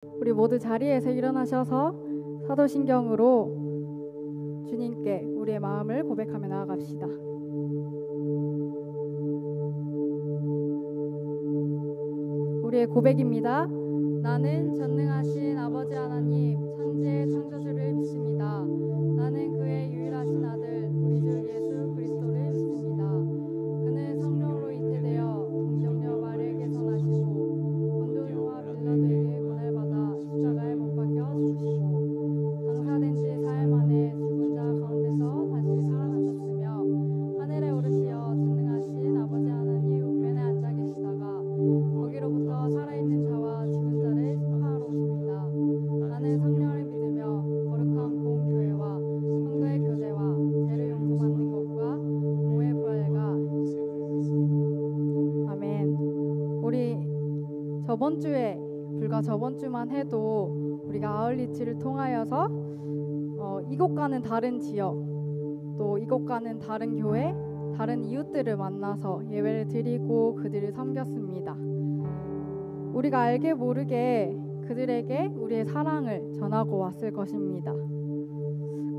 우리 모두 자리에서 일어나셔서 사도신경으로 주님께 우리의 마음을 고백하며 나아갑시다. 우리의 고백입니다. 나는 전능하신 아버지 하나님 천지의 창조주를 믿습니다. 나는 그의 유일하신 아들 우리 주 예수 그리스도를 믿습니다. 그는 성령으로 잉태되어 동정녀 마리아에게서 나시고 본디오 빌라도에게 고난을 받아 십자가에 못 박혀 죽으시고 장사된 지 4일 만에 죽은 자 가운데서 다시 살아나셨으며 하늘에 오르시어 전능하신 아버지 하나님 우편에 앉아 계시다가 거기로부터 살아있는 자와 죽은 자를 심판하러 오십니다. 나는 성령을 믿으며 거룩한 공교회와 성도의 교제와 죄를 용서받는 것과 몸의 부활과 아멘. 우리 불과 저번 주만 해도 우리가 아울리치를 통하여서 이곳과는 다른 지역, 또 이곳과는 다른 교회, 다른 이웃들을 만나서 예배를 드리고 그들을 섬겼습니다. 우리가 알게 모르게 그들에게 우리의 사랑을 전하고 왔을 것입니다.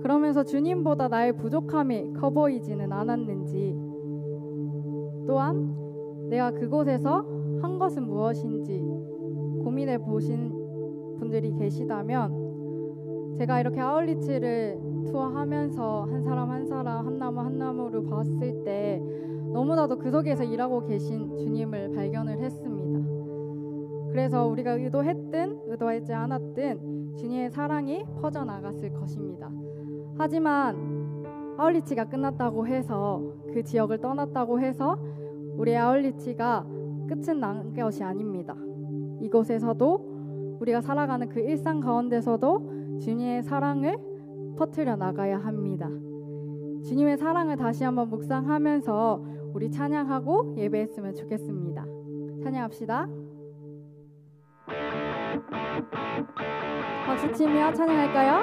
그러면서 주님보다 나의 부족함이 커 보이지는 않았는지, 또한 내가 그곳에서 한 것은 무엇인지 고민해 보신 분들이 계시다면, 제가 이렇게 아울리치를 투어하면서 한 사람 한 사람 한 나무 한 나무를 봤을 때 너무나도 그 속에서 일하고 계신 주님을 발견을 했습니다. 그래서 우리가 의도했든 의도하지 않았든 주님의 사랑이 퍼져나갔을 것입니다. 하지만 아울리치가 끝났다고 해서, 그 지역을 떠났다고 해서 우리의 아울리치가 끝은 난 것이 아닙니다. 이곳에서도 우리가 살아가는 그 일상 가운데서도 주님의 사랑을 퍼뜨려 나가야 합니다. 주님의 사랑을 다시 한번 묵상하면서 우리 찬양하고 예배했으면 좋겠습니다. 찬양합시다. 박수치며 찬양할까요?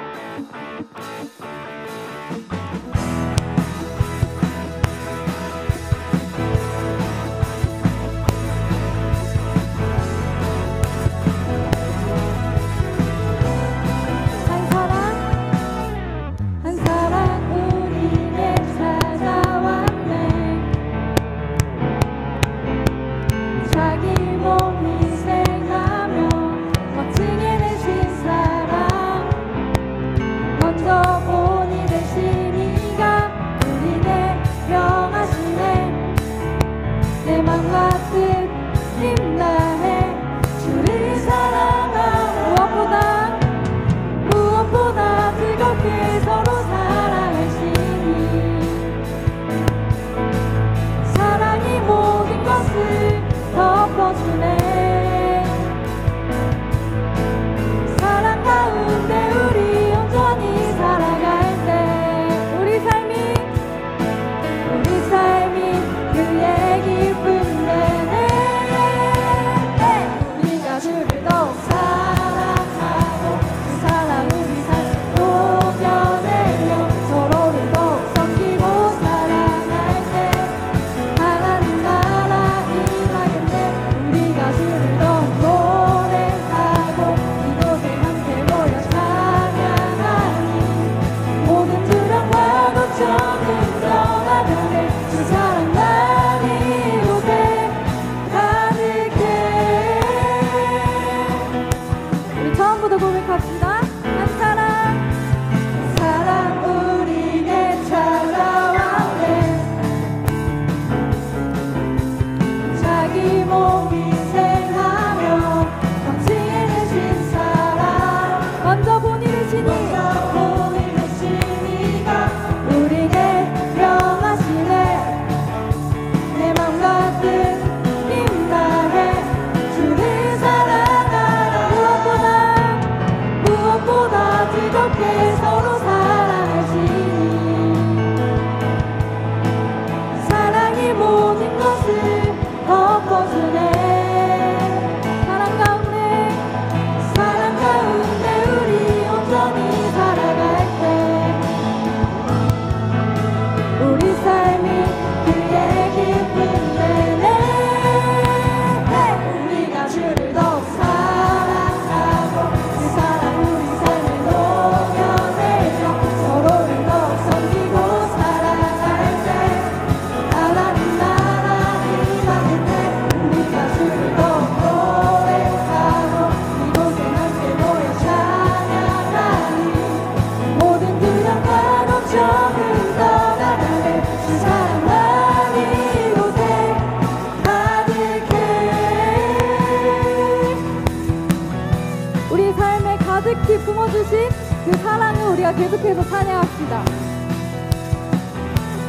우리 삶에 가득히 품어주신 그 사랑을 우리가 계속해서 찬양합시다.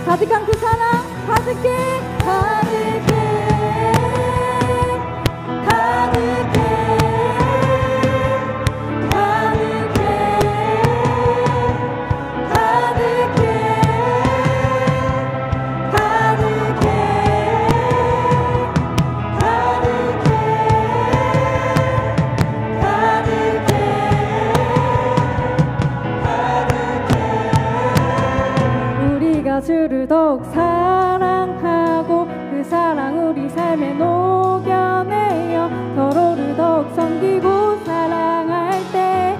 가득한 그 사랑, 가득해, 가득해, 가득해, 가득해, 가득해, 가득해, 우리가 주를 더욱 사랑하고 그 사랑 우리 삶에 녹여내어 서로를 더욱 섬기고 사랑할 때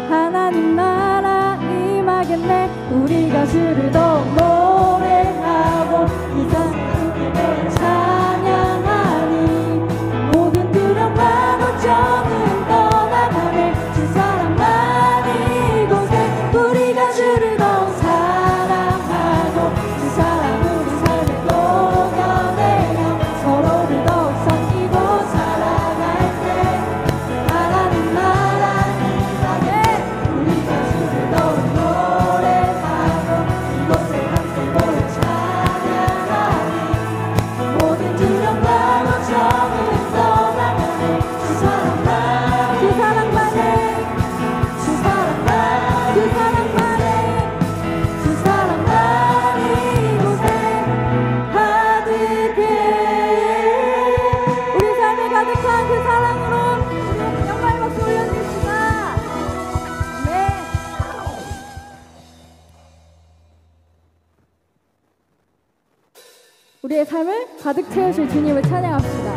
하나님 나라 임하겠네. 우리가 주를 더욱 노래하고 이 세상을 찬양하니 모든 두려움과 걱정은 떠나가네. 주 사랑만 이곳에 우리가 주를 더욱 사랑하고 그 사랑 우리 삶에 녹여내어 서로를 더욱 섬기고 사랑할 때 하나님 나라 임하네. 우리가 주를 더욱 노래하고 이곳에 함께 모여 찬양하니 모든 두려움과 걱정은 떠나가네. 주 사랑만 주 사랑만에 주 사랑만 주 사랑만에 주 사랑만 이곳에 가득해. 우리 삶에 가득한 그 사랑으로 우리 영광의 박수 올려드립시다. 네. 우리의 삶을 가득 채우실 주님을 찬양합시다.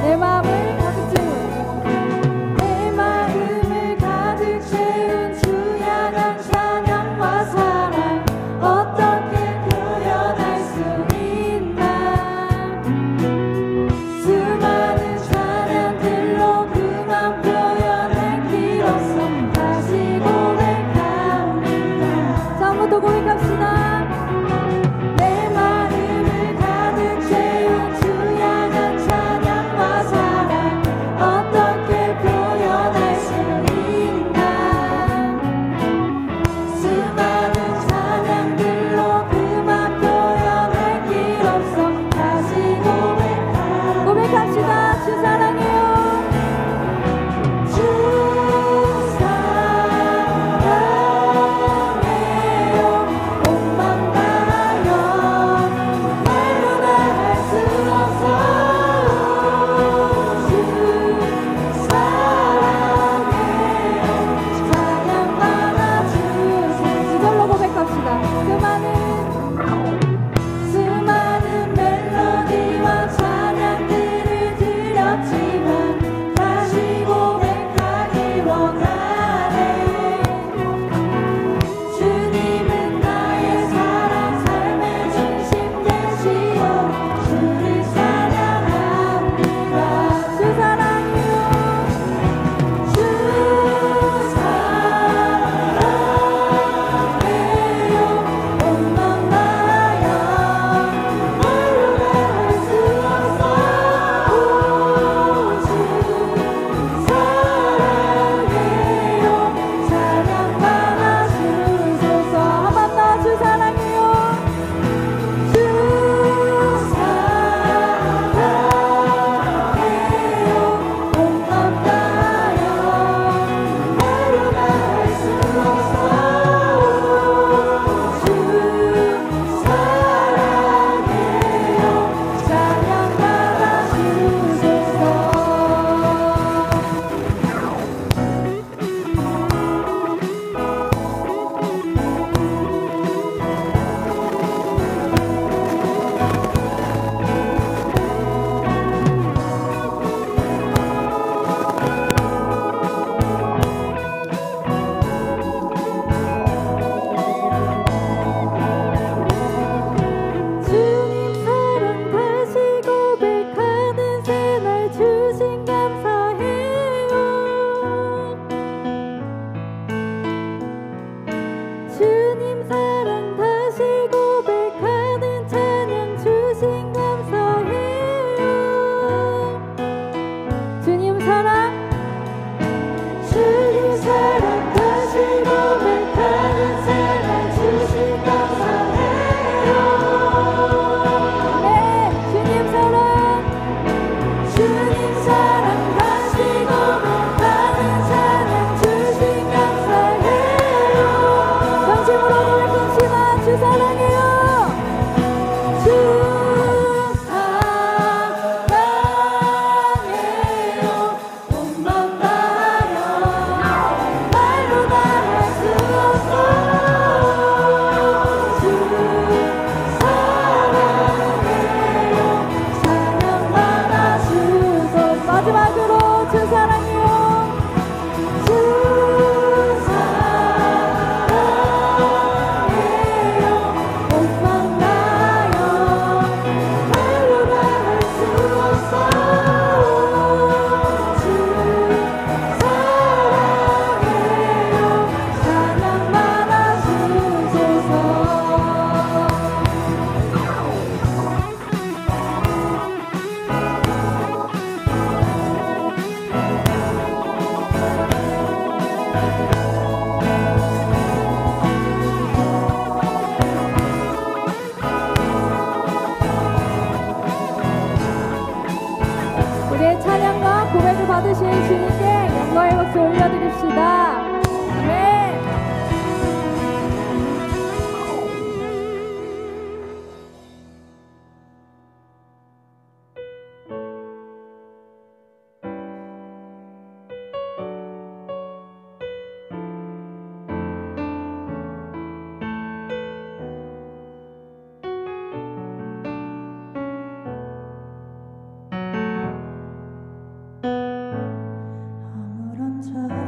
내 마음을 가득 채운 내 마음을 가득 채운 주 향한 찬양과 사랑 어떻게 표현할 수 있나. 수많은 찬양들로 그만 표현할 길 없어 다시 고백합니다. 처음부터 고백합시다. 내 마음을 가득 채운 주 향한 찬양과 사랑 어떻게 표현할 수 있나. 수많은 찬양들로 그만 표현할 길 없어 다시 고백합시다. 주 사랑해요. 주 사랑해요. 온맘 다하여 말로 다 할 수 없어. 주 사랑해요. 찬양받아 주세요. 이걸로 고백합시다. 수많은 멜로디와 찬양들을 드렸지만 주신 감사해요. 주님 사랑 다시 고백하는 찬양 주신 감사해요. 주님 사랑 다시 고백하는 찬양 주신 감사해요. 네, 주님 사랑 다시 고백하는 찬양 주신 감사해요. 정심으로 고백합시다. 주 사랑해요. 우리의 찬양과 고백을 받으실 주님께 영광의 박수 올려드립시다. 아멘. 사람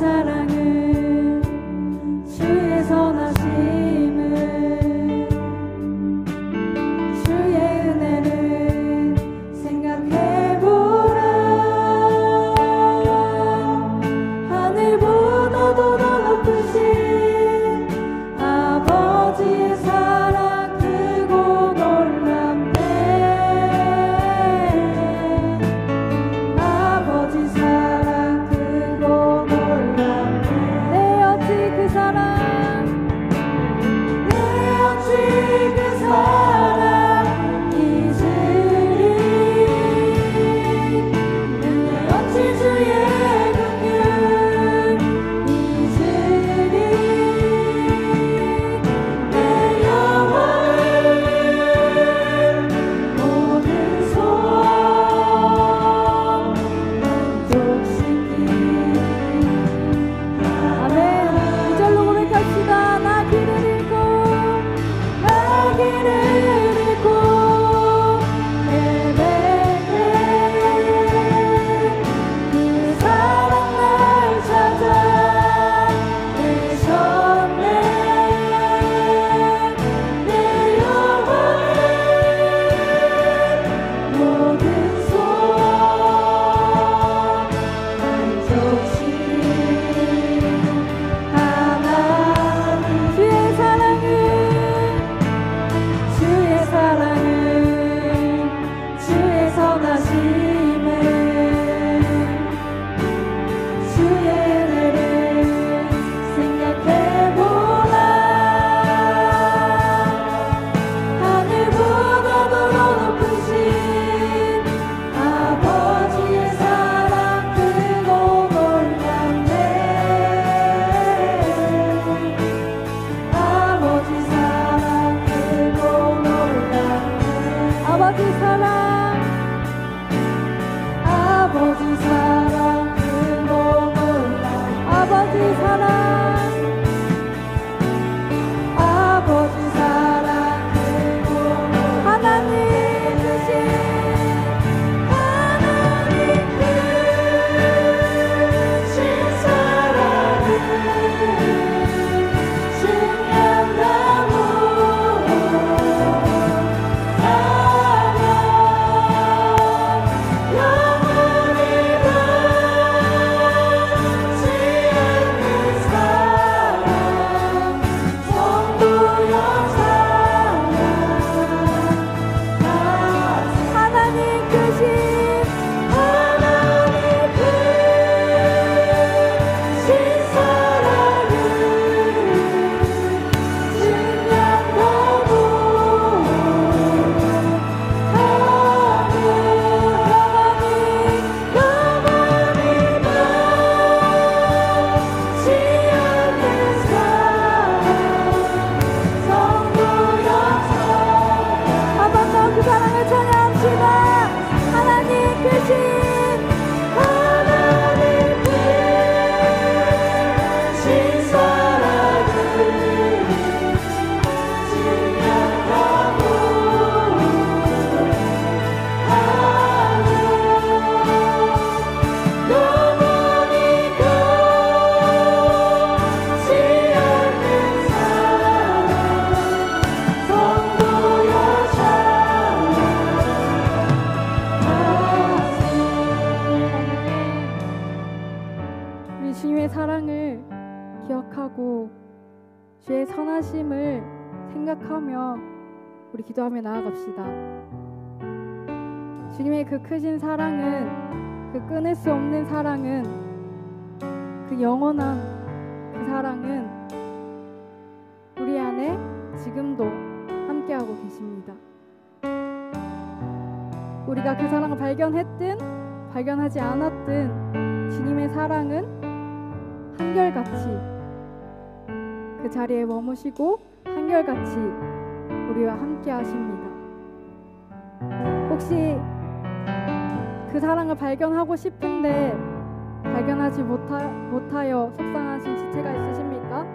사랑을 주의 선하심을 주의 은혜를 생각해보라. 하늘보다도 더 높으신 아버지의 사랑 크고 놀랍네. 아버지 사랑 크고 놀랍네. 내 어찌 그 사랑 주의 선하심을 생각하며 우리 기도하며 나아갑시다. 주님의 그 크신 사랑은, 그 끊을 수 없는 사랑은, 그 영원한 그 사랑은 우리 안에 지금도 함께하고 계십니다. 우리가 그 사랑을 발견했든 발견하지 않았든 주님의 사랑은 한결같이 그 자리에 머무시고 한결같이 우리와 함께 하십니다. 혹시 그 사랑을 발견하고 싶은데 발견하지 못하여 속상하신 지체가 있으십니까?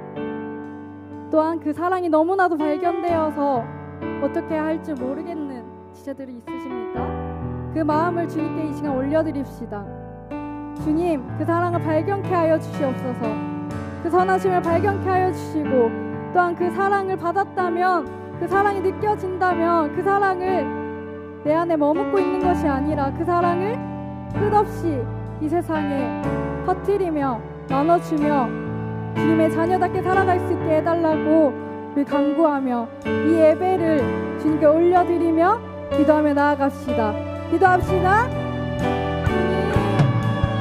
또한 그 사랑이 너무나도 발견되어서 어떻게 할지 모르겠는 지체들이 있으십니까? 그 마음을 주님께 이 시간 올려드립시다. 주님, 그 사랑을 발견케 하여 주시옵소서. 그 선하심을 발견케 하여 주시고, 또한 그 사랑을 받았다면, 그 사랑이 느껴진다면 그 사랑을 내 안에 머물고 있는 것이 아니라 그 사랑을 끝없이 이 세상에 퍼뜨리며 나눠주며 주님의 자녀답게 살아갈 수 있게 해달라고 우리 간구하며 이 예배를 주님께 올려드리며 기도하며 나아갑시다. 기도합시다.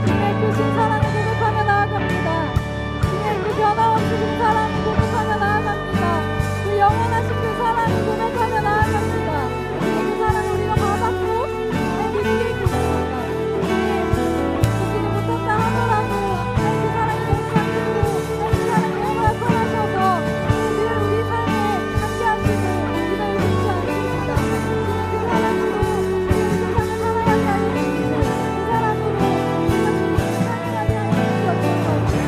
주님의 크신 사랑을 고백하며 나아갑니다. 주님의 그 변함없이 그 사랑을 고백하며 나아갑니다. 그 영원하신 그 사랑을 고백하며 나아갑니다. 그 사랑을 우리가 받았고 믿게 해주십니다. 믿지 못했다 하더라도 그 사랑이 너무 감격으로 그 사랑이 너무 나타나셔서 늘 우리 삶에 함께하시고 우리가 잊지 않습니다. 그 사랑으로 우리 세상을 살아가게 하여 주시고 그 사랑으로 우리가 주님을 찬양하게 하여 주시옵소서.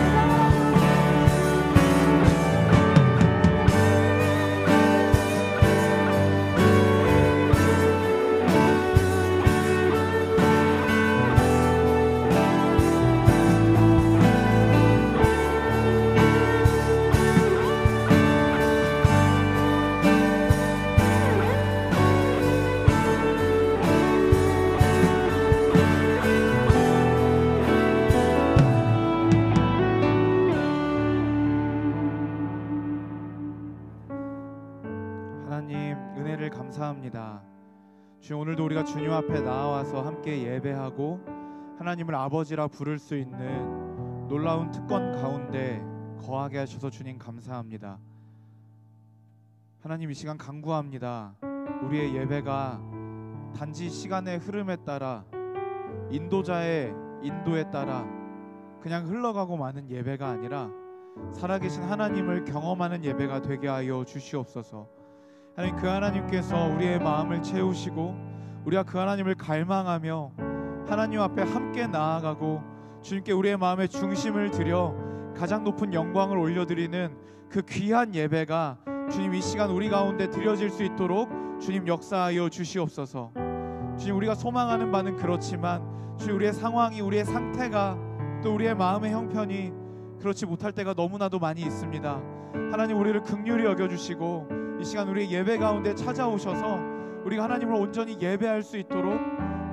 하나님, 은혜를 감사합니다. 주님, 오늘도 우리가 주님 앞에 나와서 함께 예배하고 하나님을 아버지라 부를 수 있는 놀라운 특권 가운데 거하게 하셔서 주님 감사합니다. 하나님, 이 시간 간구합니다. 우리의 예배가 단지 시간의 흐름에 따라 인도자의 인도에 따라 그냥 흘러가고 마는 예배가 아니라 살아계신 하나님을 경험하는 예배가 되게 하여 주시옵소서. 하나님, 그 하나님께서 우리의 마음을 채우시고 우리가 그 하나님을 갈망하며 하나님 앞에 함께 나아가고 주님께 우리의 마음의 중심을 드려 가장 높은 영광을 올려드리는 그 귀한 예배가 주님 이 시간 우리 가운데 드려질 수 있도록 주님 역사하여 주시옵소서. 주님, 우리가 소망하는 바는 그렇지만 주님, 우리의 상황이, 우리의 상태가, 또 우리의 마음의 형편이 그렇지 못할 때가 너무나도 많이 있습니다. 하나님, 우리를 긍휼히 여겨주시고 이 시간 우리의 예배 가운데 찾아오셔서 우리가 하나님을 온전히 예배할 수 있도록,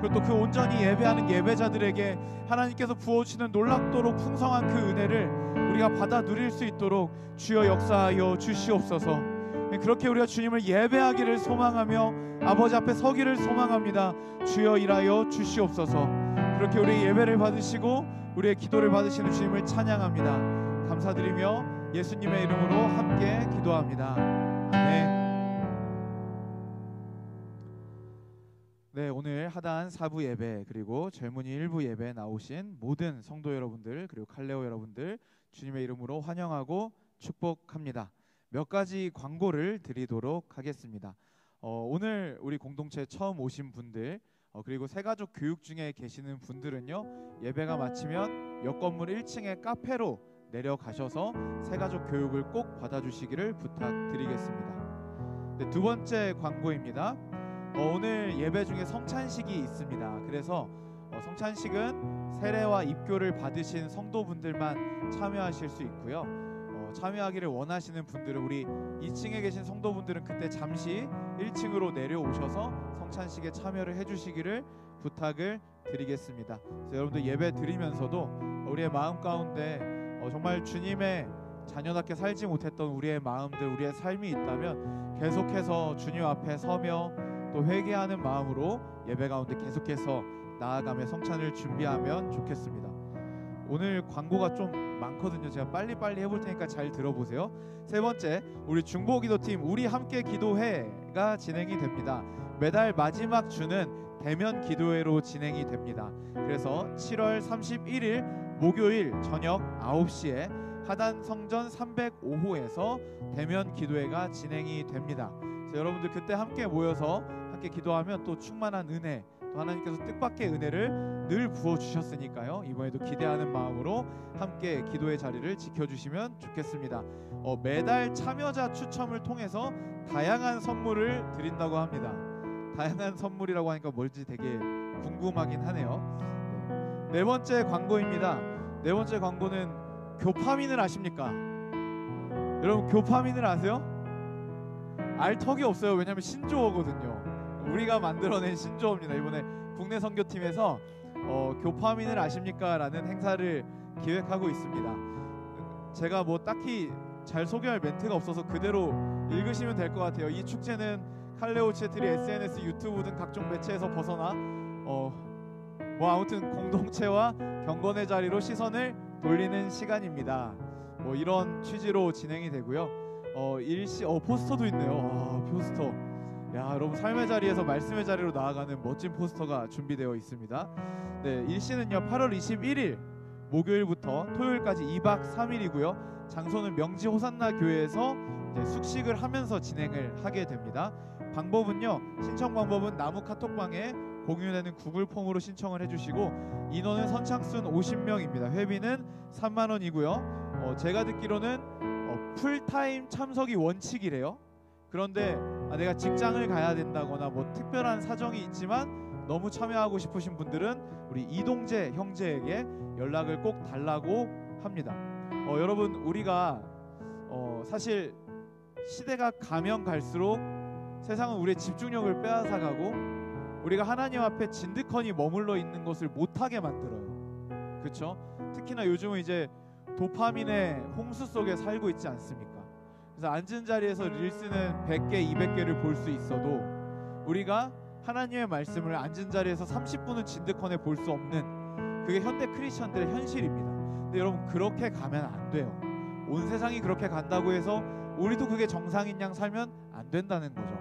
그리고 또 그 온전히 예배하는 예배자들에게 하나님께서 부어주시는 놀랍도록 풍성한 그 은혜를 우리가 받아 누릴 수 있도록 주여 역사하여 주시옵소서. 그렇게 우리가 주님을 예배하기를 소망하며 아버지 앞에 서기를 소망합니다. 주여 일하여 주시옵소서. 그렇게 우리의 예배를 받으시고 우리의 기도를 받으시는 주님을 찬양합니다. 감사드리며 예수님의 이름으로 함께 기도합니다. 아멘. 네, 오늘 하단 4부 예배 그리고 젊은이 1부 예배에 나오신 모든 성도 여러분들 그리고 칼레오 여러분들 주님의 이름으로 환영하고 축복합니다. 몇 가지 광고를 드리도록 하겠습니다. 오늘 우리 공동체 처음 오신 분들 그리고 새가족 교육 중에 계시는 분들은요, 예배가 마치면 옆 건물 1층의 카페로 내려가셔서 새가족 교육을 꼭 받아주시기를 부탁드리겠습니다. 네, 두 번째 광고입니다. 오늘 예배 중에 성찬식이 있습니다. 그래서 성찬식은 세례와 입교를 받으신 성도분들만 참여하실 수 있고요. 참여하기를 원하시는 분들은 우리 2층에 계신 성도분들은 그때 잠시 1층으로 내려오셔서 성찬식에 참여를 해주시기를 부탁을 드리겠습니다. 그래서 여러분들 예배 드리면서도 우리의 마음 가운데 정말 주님의 자녀답게 살지 못했던 우리의 마음들, 우리의 삶이 있다면 계속해서 주님 앞에 서며 또 회개하는 마음으로 예배 가운데 계속해서 나아가며 성찬을 준비하면 좋겠습니다. 오늘 광고가 좀 많거든요. 제가 빨리빨리 해볼 테니까 잘 들어보세요. 세 번째, 우리 중보기도팀 우리 함께 기도회가 진행이 됩니다. 매달 마지막 주는 대면 기도회로 진행이 됩니다. 그래서 7월 31일 목요일 저녁 9시에 하단 성전 305호에서 대면 기도회가 진행이 됩니다. 그래서 여러분들 그때 함께 모여서 함께 기도하면 또 충만한 은혜, 또 하나님께서 뜻밖의 은혜를 늘 부어주셨으니까요. 이번에도 기대하는 마음으로 함께 기도의 자리를 지켜주시면 좋겠습니다. 매달 참여자 추첨을 통해서 다양한 선물을 드린다고 합니다. 다양한 선물이라고 하니까 뭘지 되게 궁금하긴 하네요. 네 번째 광고입니다. 네 번째 광고는 교파민을 아십니까? 여러분 교파민을 아세요? 알 턱이 없어요. 왜냐면 신조어거든요. 우리가 만들어낸 신조어입니다. 이번에 국내 선교팀에서 교파민을 아십니까? 라는 행사를 기획하고 있습니다. 제가 뭐 딱히 잘 소개할 멘트가 없어서 그대로 읽으시면 될 것 같아요. 이 축제는 칼레오 치애틀이 SNS, 유튜브 등 각종 매체에서 벗어나 뭐 아무튼 공동체와 경건의 자리로 시선을 돌리는 시간입니다. 뭐 이런 취지로 진행이 되고요. 포스터도 있네요. 포스터. 야, 여러분 삶의 자리에서 말씀의 자리로 나아가는 멋진 포스터가 준비되어 있습니다. 네, 일시는요 8월 21일 목요일부터 토요일까지 2박 3일이고요. 장소는 명지 호산나 교회에서 숙식을 하면서 진행을 하게 됩니다. 방법은요, 신청 방법은 나무 카톡방에 공유되는 구글 폼으로 신청을 해주시고 인원은 선착순 50명입니다. 회비는 3만 원이고요. 제가 듣기로는 풀타임 참석이 원칙이래요. 그런데 내가 직장을 가야 된다거나 뭐 특별한 사정이 있지만 너무 참여하고 싶으신 분들은 우리 이동재 형제에게 연락을 꼭 달라고 합니다. 여러분 우리가 사실 시대가 가면 갈수록 세상은 우리의 집중력을 빼앗아가고 우리가 하나님 앞에 진득하니 머물러 있는 것을 못하게 만들어요. 그렇죠? 특히나 요즘은 이제 도파민의 홍수 속에 살고 있지 않습니까? 그래서 앉은 자리에서 릴스는 100개, 200개를 볼 수 있어도 우리가 하나님의 말씀을 앉은 자리에서 30분은 진득하니 볼 수 없는 그게 현대 크리스천들의 현실입니다. 근데 여러분 그렇게 가면 안 돼요. 온 세상이 그렇게 간다고 해서 우리도 그게 정상인 양 살면 안 된다는 거죠.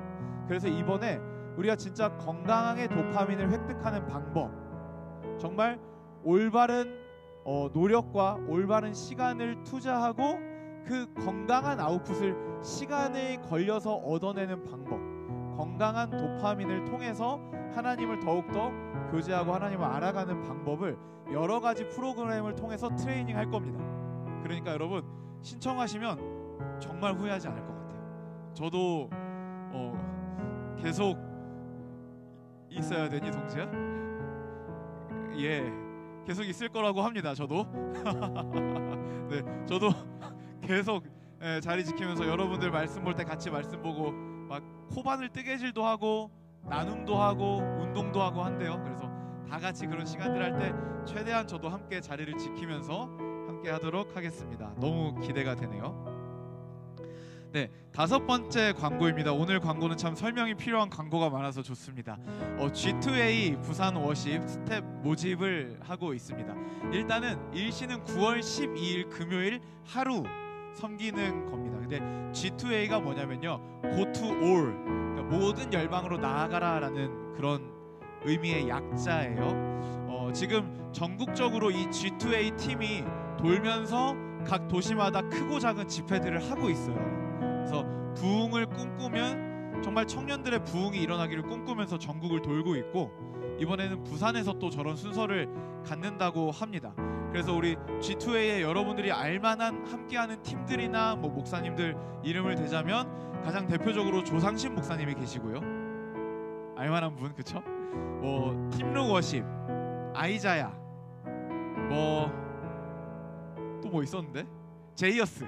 그래서 이번에 우리가 진짜 건강하게 도파민을 획득하는 방법, 정말 올바른 노력과 올바른 시간을 투자하고 그 건강한 아웃풋을 시간을 걸려서 얻어내는 방법, 건강한 도파민을 통해서 하나님을 더욱더 교제하고 하나님을 알아가는 방법을 여러 가지 프로그램을 통해서 트레이닝 할 겁니다. 그러니까 여러분 신청하시면 정말 후회하지 않을 것 같아요. 저도 계속 있어야 되니 동지야? 예, 계속 있을 거라고 합니다. 저도 네, 저도 계속 자리 지키면서 여러분들 말씀 볼 때 같이 말씀 보고 막 코바늘 뜨개질도 하고 나눔도 하고 운동도 하고 한대요. 그래서 다 같이 그런 시간들 할 때 최대한 저도 함께 자리를 지키면서 함께 하도록 하겠습니다. 너무 기대가 되네요. 네, 다섯 번째 광고입니다. 오늘 광고는 참 설명이 필요한 광고가 많아서 좋습니다. G2A 부산 워십 스텝 모집을 하고 있습니다. 일단은 일시는 9월 12일 금요일 하루 섬기는 겁니다. 근데 G2A가 뭐냐면요, Go to all, 그러니까 모든 열방으로 나아가라라는 그런 의미의 약자예요. 지금 전국적으로 이 G2A 팀이 돌면서 각 도시마다 크고 작은 집회들을 하고 있어요. 그래서 부흥을 꿈꾸면 정말 청년들의 부흥이 일어나기를 꿈꾸면서 전국을 돌고 있고, 이번에는 부산에서 또 저런 순서를 갖는다고 합니다. 그래서 우리 G2A에 여러분들이 알만한 함께하는 팀들이나 뭐 목사님들 이름을 대자면 가장 대표적으로 조상신 목사님이 계시고요. 알만한 분, 그쵸? 뭐 팀룩 워십, 아이자야, 또 뭐 있었는데? 제이어스,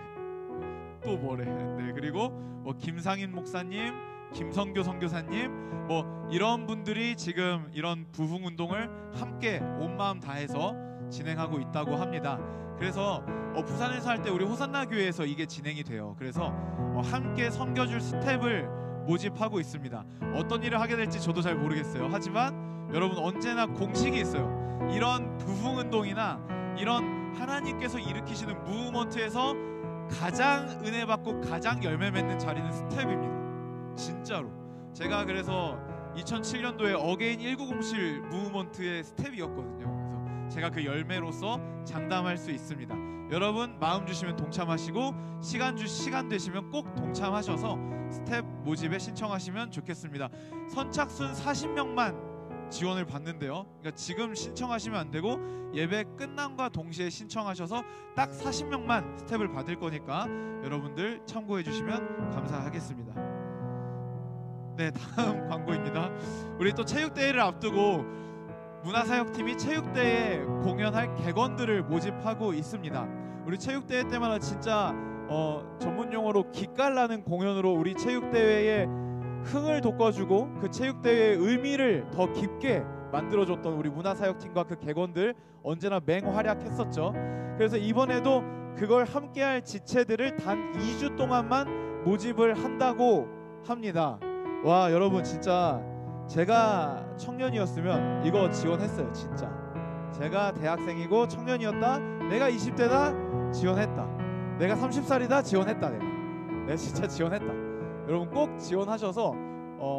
또 뭐래? 네, 그리고 뭐 김상인 목사님, 김성교 선교사님, 뭐 이런 분들이 지금 이런 부흥 운동을 함께 온 마음 다해서 진행하고 있다고 합니다. 그래서 부산에서 할 때 우리 호산나 교회에서 이게 진행이 돼요. 그래서 함께 섬겨줄 스텝을 모집하고 있습니다. 어떤 일을 하게 될지 저도 잘 모르겠어요. 하지만 여러분 언제나 공식이 있어요. 이런 부흥 운동이나 이런 하나님께서 일으키시는 무브먼트에서 가장 은혜 받고 가장 열매 맺는 자리는 스텝입니다. 진짜로. 제가 그래서 2007년도에 어게인 1907 무브먼트의 스텝이었거든요. 그래서 제가 그 열매로서 장담할 수 있습니다. 여러분 마음 주시면 동참하시고 시간 되시면 꼭 동참하셔서 스텝 모집에 신청하시면 좋겠습니다. 선착순 40명만 지원을 받는데요. 그러니까 지금 신청하시면 안 되고 예배 끝남과 동시에 신청하셔서 딱 40명만 스텝을 받을 거니까 여러분들 참고해 주시면 감사하겠습니다. 네, 다음 광고입니다. 우리 또 체육대회를 앞두고 문화사역팀이 체육대회에 공연할 객원들을 모집하고 있습니다. 우리 체육대회 때마다 진짜 전문 용어로 기깔나는 공연으로 우리 체육대회에 흥을 돋궈주고 그 체육대회의 의미를 더 깊게 만들어줬던 우리 문화사역팀과 그 객원들 언제나 맹활약했었죠. 그래서 이번에도 그걸 함께할 지체들을 단 2주 동안만 모집을 한다고 합니다. 와, 여러분 진짜 제가 청년이었으면 이거 지원했어요. 진짜 제가 대학생이고 청년이었다, 내가 20대다 지원했다, 내가 30살이다 지원했다, 내가 진짜 지원했다. 여러분 꼭 지원하셔서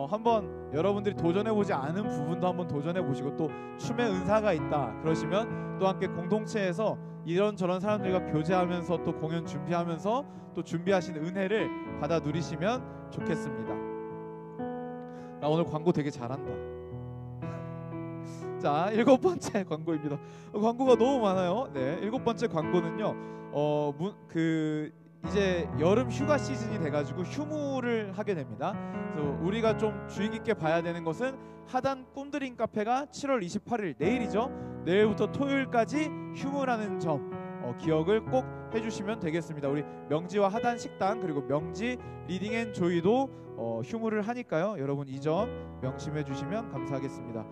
한번 여러분들이 도전해보지 않은 부분도 한번 도전해보시고, 또 춤의 은사가 있다 그러시면 또 함께 공동체에서 이런저런 사람들과 교제하면서 또 공연 준비하면서 또 준비하신 은혜를 받아 누리시면 좋겠습니다. 나 오늘 광고 되게 잘한다. 자, 7번째 광고입니다. 광고가 너무 많아요. 네, 7번째 광고는요. 이제 여름 휴가 시즌이 돼가지고 휴무를 하게 됩니다. 그래서 우리가 좀 주의 깊게 봐야 되는 것은 하단 꿈드림 카페가 7월 28일 내일이죠. 내일부터 토요일까지 휴무라는 점 기억을 꼭 해주시면 되겠습니다. 우리 명지와 하단 식당 그리고 명지 리딩 앤 조이도 휴무를 하니까요. 여러분 이 점 명심해 주시면 감사하겠습니다.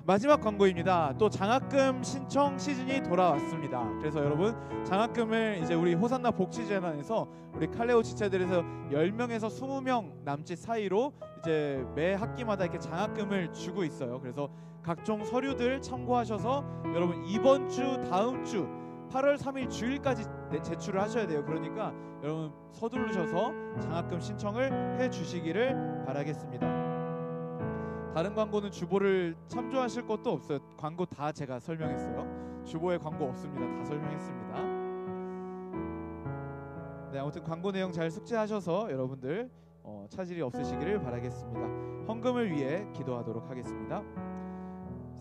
마지막 광고입니다. 또 장학금 신청 시즌이 돌아왔습니다. 그래서 여러분 장학금을 이제 우리 호산나 복지재단에서 우리 칼레오 지체들에서 10명에서 20명 남짓 사이로 이제 매 학기마다 이렇게 장학금을 주고 있어요. 그래서 각종 서류들 참고하셔서 여러분 이번 주 다음 주 8월 3일 주일까지 제출을 하셔야 돼요. 그러니까 여러분 서두르셔서 장학금 신청을 해 주시기를 바라겠습니다. 다른 광고는 주보를 참조하실 것도 없어요. 광고 다 제가 설명했어요. 주보에 광고 없습니다. 다 설명했습니다. 네, 아무튼 광고 내용 잘 숙지하셔서 여러분들 차질이 없으시기를 바라겠습니다. 헌금을 위해 기도하도록 하겠습니다.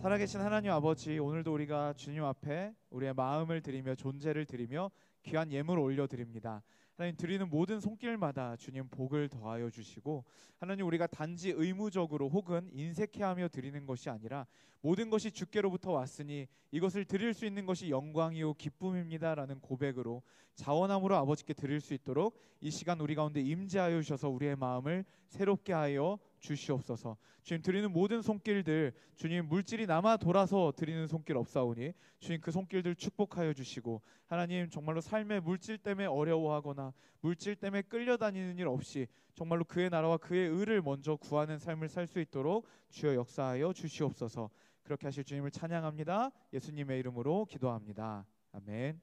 살아계신 하나님 아버지, 오늘도 우리가 주님 앞에 우리의 마음을 드리며 존재를 드리며 귀한 예물을 올려드립니다. 하나님, 드리는 모든 손길마다 주님 복을 더하여 주시고, 하나님 우리가 단지 의무적으로 혹은 인색해하며 드리는 것이 아니라 모든 것이 주께로부터 왔으니 이것을 드릴 수 있는 것이 영광이요 기쁨입니다 라는 고백으로 자원함으로 아버지께 드릴 수 있도록 이 시간 우리 가운데 임재하여 주셔서 우리의 마음을 새롭게 하여 주시옵소서. 주님, 드리는 모든 손길들 주님 물질이 남아 돌아서 드리는 손길 없사오니 주님 그 손길들 축복하여 주시고, 하나님 정말로 삶의 물질 때문에 어려워하거나 물질 때문에 끌려다니는 일 없이 정말로 그의 나라와 그의 의를 먼저 구하는 삶을 살 수 있도록 주여 역사하여 주시옵소서. 그렇게 하실 주님을 찬양합니다. 예수님의 이름으로 기도합니다. 아멘.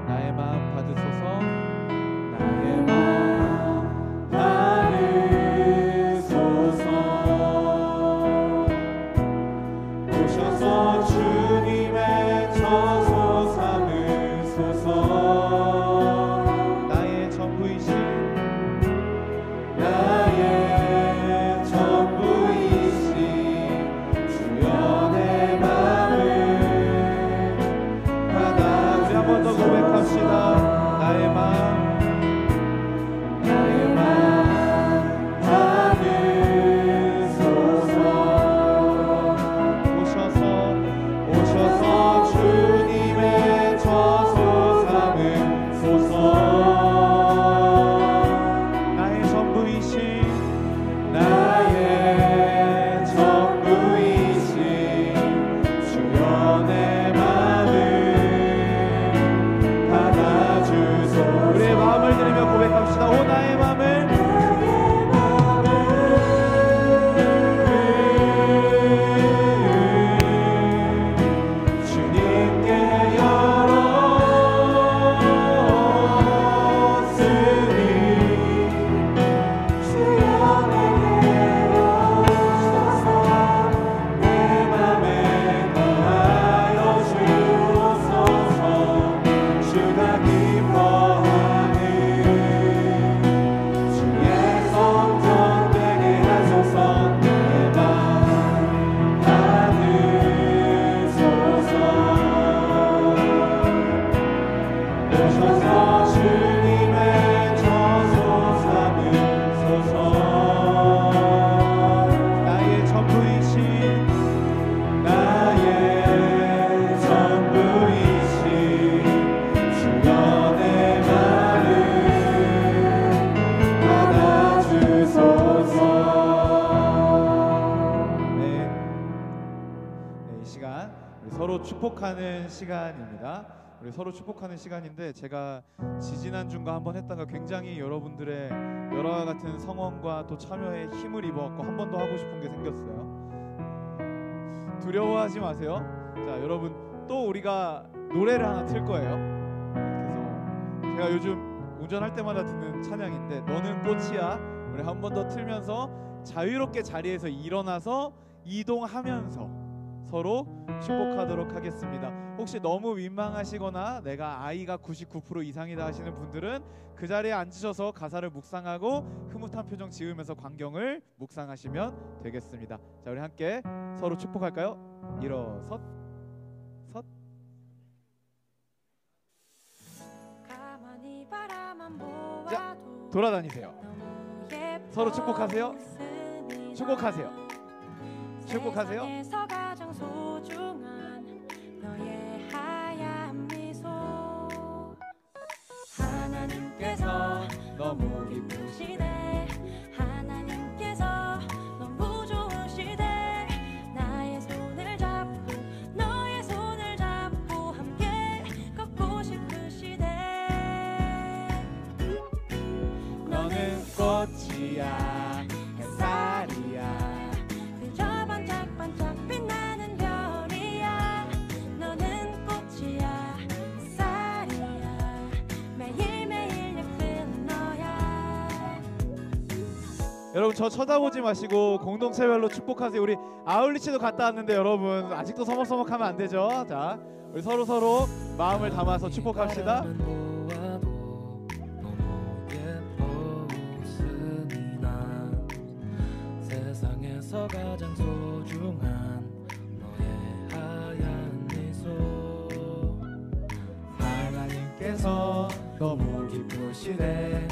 나의 마음 받으소서. 나의 마음 받으소서. 오셔서 주님의 처소 삼으소서. 나의 전부이신 주여 내 마음 우리 서로 축복하는 시간입니다. 우리 서로 축복하는 시간인데 제가 지지난주인가 한번 했다가 굉장히 여러분들의 여러 같은 성원과 또 참여에 힘을 입어갖고 한 번 더 하고 싶은 게 생겼어요. 두려워하지 마세요. 자, 여러분 또 우리가 노래를 하나 틀 거예요. 그래서 제가 요즘 운전할 때마다 듣는 찬양인데 너는 꽃이야. 우리 한 번 더 틀면서 자유롭게 자리에서 일어나서 이동하면서 서로 축복하도록 하겠습니다. 혹시 너무 민망하시거나 내가 아이가 99% 이상이다 하시는 분들은 그 자리에 앉으셔서 가사를 묵상하고 흐뭇한 표정 지으면서 광경을 묵상하시면 되겠습니다. 자, 우리 함께 서로 축복할까요? 일어섰 섰. 자, 돌아다니세요. 서로 축복하세요. 축복하세요. 축복하세요. 하나님께서 너무 기쁘시네. 하나님께서 너무 좋으시대. 나의 손을 잡고 너의 손을 잡고 함께 걷고 싶으시대. 너는 꽃이야 햇살이야 그저 반짝반짝 빛나는 별이야. 너는 꽃이야 햇살이야 매일매일 예쁜 너야. 여러분 저 쳐다보지 마시고 공동체별로 축복하세요. 우리 아울리치도 갔다 왔는데 여러분 아직도 서먹서먹하면 안 되죠. 자, 우리 서로 마음을 담아서 축복합시다. 세상에서 가장 소중한 너의 하얀 미소. 하나님께서 너무 기쁘시대.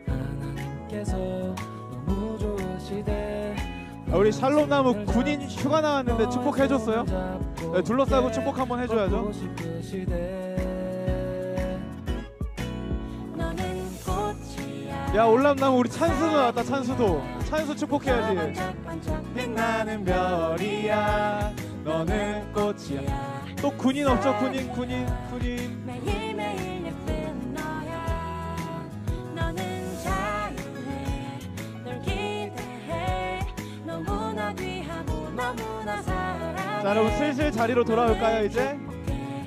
하나님께서 너무 좋으시대. 우리 샬롬나무 군인 휴가 나왔는데 축복해줬어요? 네, 둘러싸고 축복 한번 해줘야죠. 너는 꽃이야 야, 올람나무 우리 찬수도 나왔다. 찬수 축복해야지. 빛나는 별이야 너는 꽃이야. 또 군인 없죠? 군인 매일매일 예쁜 너야. 너는 자유해 널 기대해. 너무나 귀하고 너무나 사랑해. 자, 여러분 슬슬 자리로 돌아올까요? 이제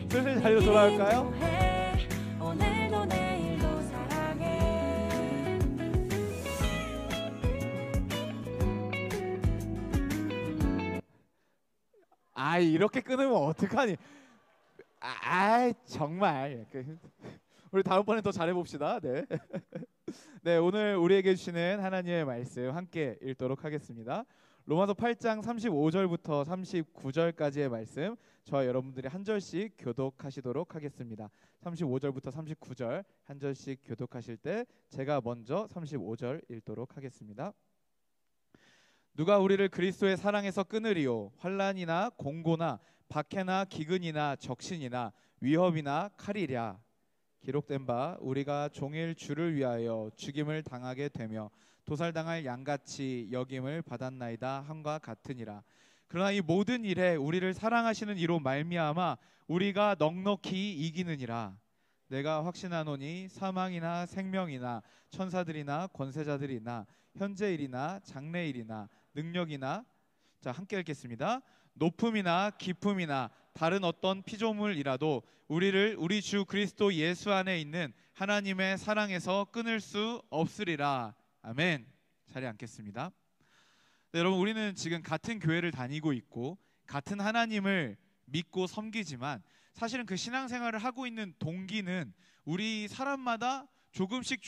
슬슬 자리로 돌아올까요? 오늘도 내일도 사랑해. 아이, 이렇게 끊으면 어떡하니? 아이, 정말. 우리 다음번에 더 잘해봅시다. 네. 네, 오늘 우리에게 주시는 하나님의 말씀 함께 읽도록 하겠습니다. 로마서 8장 35절부터 39절까지의 말씀 저와 여러분들이 한 절씩 교독하시도록 하겠습니다. 35절부터 39절 한 절씩 교독하실 때 제가 먼저 35절 읽도록 하겠습니다. 누가 우리를 그리스도의 사랑에서 끊으리요? 환난이나 공고나 박해나 기근이나 적신이나 위협이나 칼이랴. 기록된 바 우리가 종일 주를 위하여 죽임을 당하게 되며 도살당할 양같이 여김을 받았나이다 함과 같으니라. 그러나 이 모든 일에 우리를 사랑하시는 이로 말미암아 우리가 넉넉히 이기느니라. 내가 확신하노니 사망이나 생명이나 천사들이나 권세자들이나 현재일이나 장래일이나 능력이나, 자 함께 읽겠습니다. 높음이나 깊음이나 다른 어떤 피조물이라도 우리를 우리 주 그리스도 예수 안에 있는 하나님의 사랑에서 끊을 수 없으리라. 아멘. 자리에 앉겠습니다. 네, 여러분 우리는 지금 같은 교회를 다니고 있고 같은 하나님을 믿고 섬기지만 사실은 그 신앙생활을 하고 있는 동기는 우리 사람마다 조금씩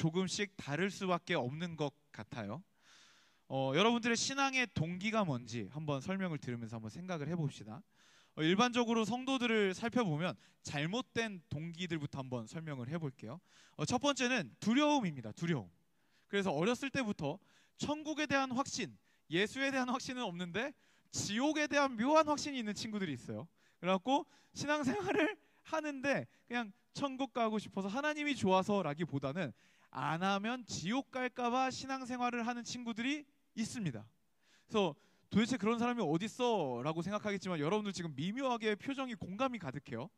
다를 수밖에 없는 것 같아요. 여러분들의 신앙의 동기가 뭔지 한번 설명을 들으면서 한번 생각을 해봅시다. 일반적으로 성도들을 살펴보면 잘못된 동기들부터 한번 설명을 해볼게요. 첫 번째는 두려움입니다. 두려움. 그래서 어렸을 때부터 천국에 대한 확신, 예수에 대한 확신은 없는데 지옥에 대한 묘한 확신이 있는 친구들이 있어요. 그래갖고 신앙생활을 하는데 그냥 천국 가고 싶어서 하나님이 좋아서라기보다는 안 하면 지옥 갈까봐 신앙생활을 하는 친구들이 있습니다. 그래서 도대체 그런 사람이 어딨어? 라고 생각하겠지만 여러분들 지금 미묘하게 표정이 공감이 가득해요.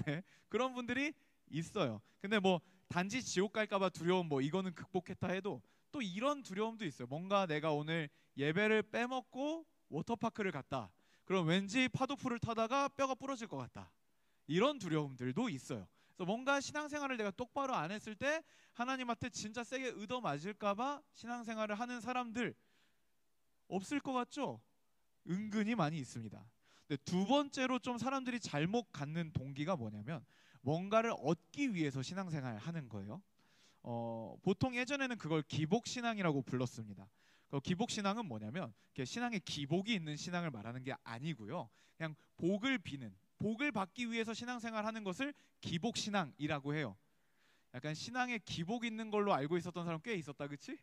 네, 그런 분들이 있어요. 근데 뭐 단지 지옥 갈까봐 두려움 뭐 이거는 극복했다 해도 또 이런 두려움도 있어요. 뭔가 내가 오늘 예배를 빼먹고 워터파크를 갔다. 그럼 왠지 파도풀을 타다가 뼈가 부러질 것 같다. 이런 두려움들도 있어요. 그래서 뭔가 신앙생활을 내가 똑바로 안 했을 때 하나님한테 진짜 세게 얻어맞을까봐 신앙생활을 하는 사람들 없을 것 같죠? 은근히 많이 있습니다. 근데 두 번째로 좀 사람들이 잘못 갖는 동기가 뭐냐면 뭔가를 얻기 위해서 신앙생활을 하는 거예요. 보통 예전에는 그걸 기복신앙이라고 불렀습니다. 기복신앙은 뭐냐면 신앙에 기복이 있는 신앙을 말하는 게 아니고요. 그냥 복을 비는, 복을 받기 위해서 신앙생활 하는 것을 기복신앙이라고 해요. 약간 신앙에 기복 있는 걸로 알고 있었던 사람 꽤 있었다, 그치?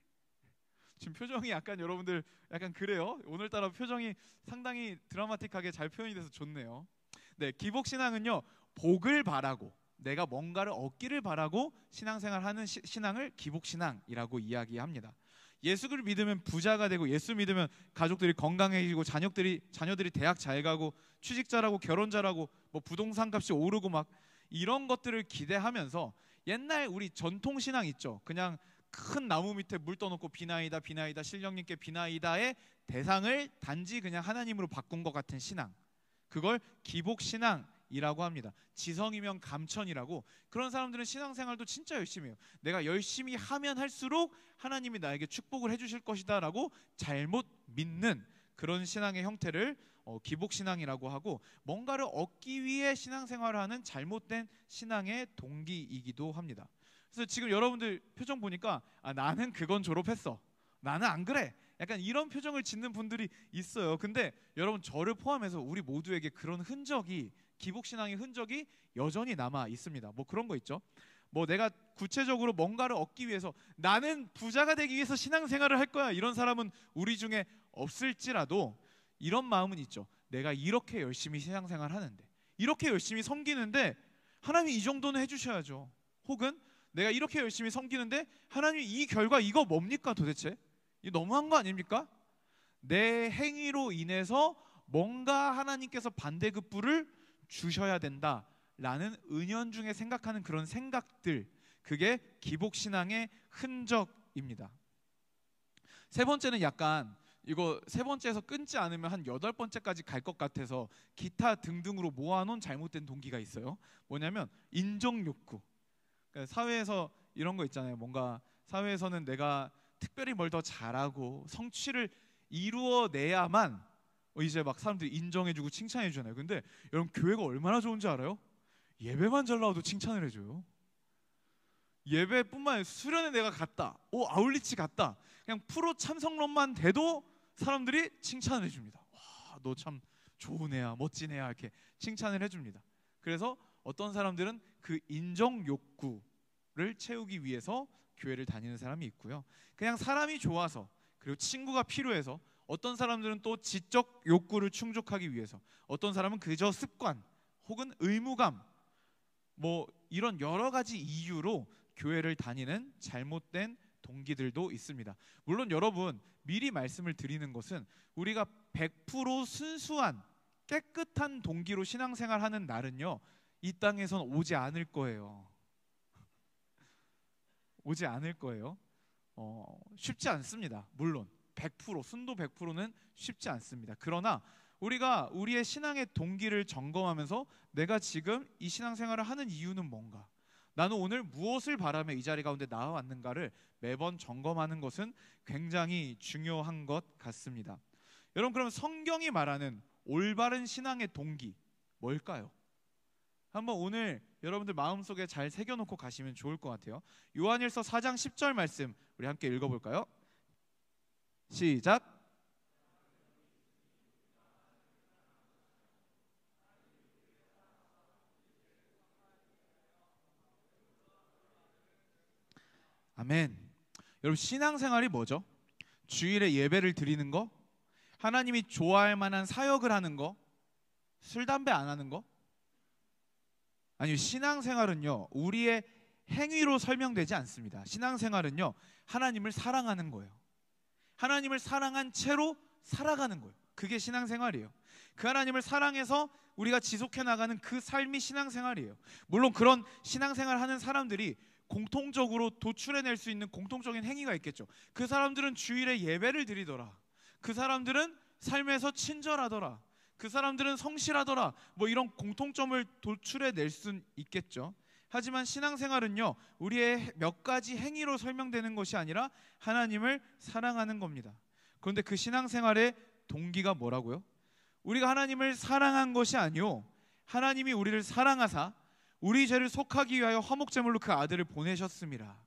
지금 표정이 약간 여러분들 약간 그래요. 오늘따라 표정이 상당히 드라마틱하게 잘 표현이 돼서 좋네요. 네, 기복신앙은요, 복을 바라고 내가 뭔가를 얻기를 바라고 신앙생활하는 신앙을 기복신앙이라고 이야기합니다. 예수를 믿으면 부자가 되고, 예수 믿으면 가족들이 건강해지고, 자녀들이 대학 잘 가고, 취직 잘하고, 결혼 잘하고, 뭐 부동산 값이 오르고 막 이런 것들을 기대하면서 옛날 우리 전통 신앙 있죠. 그냥 큰 나무 밑에 물 떠놓고 비나이다 비나이다 신령님께 비나이다의 대상을 단지 그냥 하나님으로 바꾼 것 같은 신앙, 그걸 기복신앙이라고 합니다. 지성이면 감천이라고. 그런 사람들은 신앙생활도 진짜 열심히 해요. 내가 열심히 하면 할수록 하나님이 나에게 축복을 해주실 것이다 라고 잘못 믿는 그런 신앙의 형태를 기복신앙이라고 하고, 뭔가를 얻기 위해 신앙생활을 하는 잘못된 신앙의 동기이기도 합니다. 그래서 지금 여러분들 표정 보니까 나는 그건 졸업했어, 나는 안 그래, 약간 이런 표정을 짓는 분들이 있어요. 근데 여러분, 저를 포함해서 우리 모두에게 그런 흔적이, 기복신앙의 흔적이 여전히 남아 있습니다. 뭐 그런 거 있죠. 뭐 내가 구체적으로 뭔가를 얻기 위해서, 나는 부자가 되기 위해서 신앙생활을 할 거야, 이런 사람은 우리 중에 없을지라도 이런 마음은 있죠. 내가 이렇게 열심히 신앙생활 하는데, 이렇게 열심히 섬기는데 하나님이 이 정도는 해주셔야죠. 혹은 내가 이렇게 열심히 섬기는데 하나님이 이 결과 이거 뭡니까 도대체? 이거 너무한 거 아닙니까? 내 행위로 인해서 뭔가 하나님께서 반대급부를 주셔야 된다라는 은연중에 생각하는 그런 생각들, 그게 기복신앙의 흔적입니다. 세 번째는 약간, 이거 세 번째에서 끊지 않으면 한 8번째까지 갈 것 같아서 기타 등등으로 모아놓은 잘못된 동기가 있어요. 뭐냐면 인정욕구. 그러니까 사회에서 이런 거 있잖아요. 뭔가 사회에서는 내가 특별히 뭘 더 잘하고 성취를 이루어내야만 이제 막 사람들이 인정해주고 칭찬해주잖아요. 근데 여러분, 교회가 얼마나 좋은지 알아요? 예배만 잘 나와도 칭찬을 해줘요. 예배뿐만 아니라 수련회 내가 갔다, 아울리치 갔다, 그냥 프로 참석론만 돼도 사람들이 칭찬을 해줍니다. 와, 너 참 좋은 애야, 멋진 애야, 이렇게 칭찬을 해줍니다. 그래서 어떤 사람들은 그 인정 욕구를 채우기 위해서 교회를 다니는 사람이 있고요. 그냥 사람이 좋아서, 그리고 친구가 필요해서, 어떤 사람들은 또 지적 욕구를 충족하기 위해서, 어떤 사람은 그저 습관 혹은 의무감, 뭐 이런 여러 가지 이유로 교회를 다니는 잘못된 동기들도 있습니다. 물론 여러분, 미리 말씀을 드리는 것은 우리가 100% 순수한 깨끗한 동기로 신앙생활하는 날은요, 이 땅에선 오지 않을 거예요. 오지 않을 거예요. 쉽지 않습니다. 물론 100%, 순도 100%는 쉽지 않습니다. 그러나 우리가 우리의 신앙의 동기를 점검하면서 내가 지금 이 신앙생활을 하는 이유는 뭔가, 나는 오늘 무엇을 바라며 이 자리 가운데 나와왔는가를 매번 점검하는 것은 굉장히 중요한 것 같습니다. 여러분, 그럼 성경이 말하는 올바른 신앙의 동기 뭘까요? 한번 오늘 여러분들 마음속에 잘 새겨놓고 가시면 좋을 것 같아요. 요한일서 4장 10절 말씀 우리 함께 읽어볼까요? 시작. 아멘. 여러분, 신앙생활이 뭐죠? 주일에 예배를 드리는 거, 하나님이 좋아할 만한 사역을 하는 거, 술 담배 안 하는 거? 아니요, 신앙생활은요, 우리의 행위로 설명되지 않습니다. 신앙생활은요, 하나님을 사랑하는 거예요. 하나님을 사랑한 채로 살아가는 거예요. 그게 신앙생활이에요. 그 하나님을 사랑해서 우리가 지속해 나가는 그 삶이 신앙생활이에요. 물론 그런 신앙생활 하는 사람들이 공통적으로 도출해낼 수 있는 공통적인 행위가 있겠죠. 그 사람들은 주일에 예배를 드리더라, 그 사람들은 삶에서 친절하더라, 그 사람들은 성실하더라, 뭐 이런 공통점을 도출해낼 수는 있겠죠. 하지만 신앙생활은요, 우리의 몇 가지 행위로 설명되는 것이 아니라 하나님을 사랑하는 겁니다. 그런데 그 신앙생활의 동기가 뭐라고요? 우리가 하나님을 사랑한 것이 아니요, 하나님이 우리를 사랑하사 우리 죄를 속하기 위하여 화목제물로 그 아들을 보내셨습니다.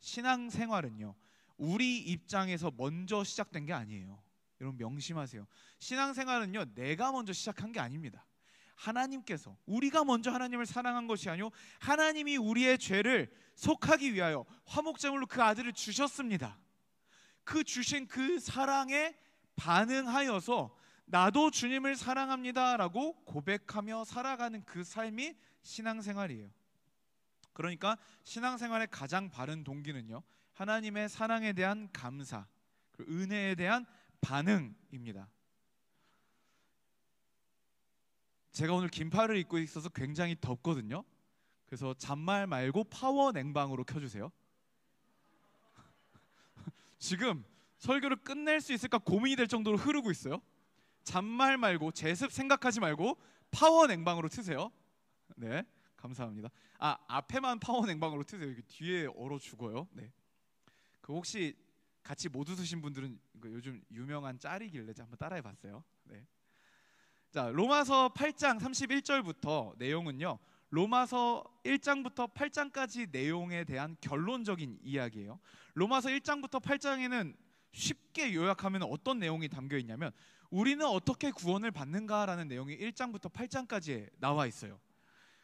신앙생활은요, 우리 입장에서 먼저 시작된 게 아니에요. 여러분 명심하세요. 신앙생활은요, 내가 먼저 시작한 게 아닙니다. 하나님께서, 우리가 먼저 하나님을 사랑한 것이 아니요, 하나님이 우리의 죄를 속하기 위하여 화목제물로 그 아들을 주셨습니다. 그 주신 그 사랑에 반응하여서 나도 주님을 사랑합니다 라고 고백하며 살아가는 그 삶이 신앙생활이에요. 그러니까 신앙생활의 가장 바른 동기는요, 하나님의 사랑에 대한 감사, 그리고 은혜에 대한 반응입니다. 제가 오늘 긴팔을 입고 있어서 굉장히 덥거든요. 그래서 잔말 말고 파워 냉방으로 켜주세요. 지금 설교를 끝낼 수 있을까 고민이 될 정도로 흐르고 있어요. 잔말 말고, 제습 생각하지 말고 파워 냉방으로 트세요. 네, 감사합니다. 앞에만 파워 냉방으로 트세요. 이게 뒤에 얼어 죽어요. 네. 그 혹시 같이 못 웃으신 분들은 요즘 유명한 짤이길래 한번 따라해봤어요. 네. 자, 로마서 8장 31절부터 내용은요, 로마서 1장부터 8장까지 내용에 대한 결론적인 이야기예요. 로마서 1장부터 8장에는 쉽게 요약하면 어떤 내용이 담겨 있냐면, 우리는 어떻게 구원을 받는가라는 내용이 1장부터 8장까지에 나와 있어요.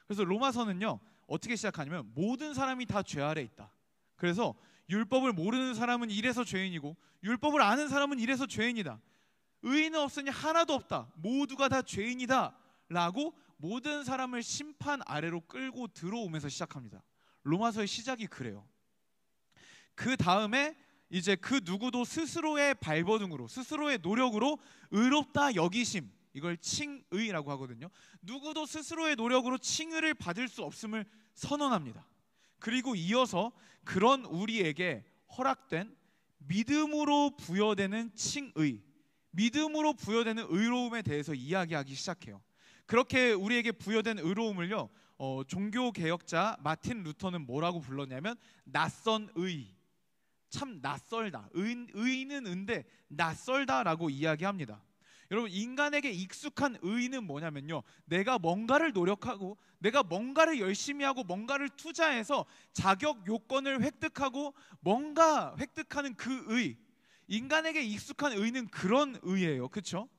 그래서 로마서는요, 어떻게 시작하냐면, 모든 사람이 다 죄 아래 있다. 그래서 율법을 모르는 사람은 이래서 죄인이고, 율법을 아는 사람은 이래서 죄인이다. 의인은 없으니 하나도 없다. 모두가 다 죄인이다 라고 모든 사람을 심판 아래로 끌고 들어오면서 시작합니다. 로마서의 시작이 그래요. 그 다음에 이제 그 누구도 스스로의 발버둥으로, 스스로의 노력으로 의롭다 여기심, 이걸 칭의라고 하거든요. 누구도 스스로의 노력으로 칭의를 받을 수 없음을 선언합니다. 그리고 이어서 그런 우리에게 허락된 믿음으로 부여되는 칭의, 믿음으로 부여되는 의로움에 대해서 이야기하기 시작해요. 그렇게 우리에게 부여된 의로움을요, 종교개혁자 마틴 루터는 뭐라고 불렀냐면 낯선 의, 참 낯설다, 의는 은데 낯설다라고 이야기합니다. 여러분, 인간에게 익숙한 의는 뭐냐면요, 내가 뭔가를 노력하고 내가 뭔가를 열심히 하고 뭔가를 투자해서 자격 요건을 획득하고 뭔가 획득하는 그 의, 인간에게 익숙한 의는 그런 의예요. 그렇죠?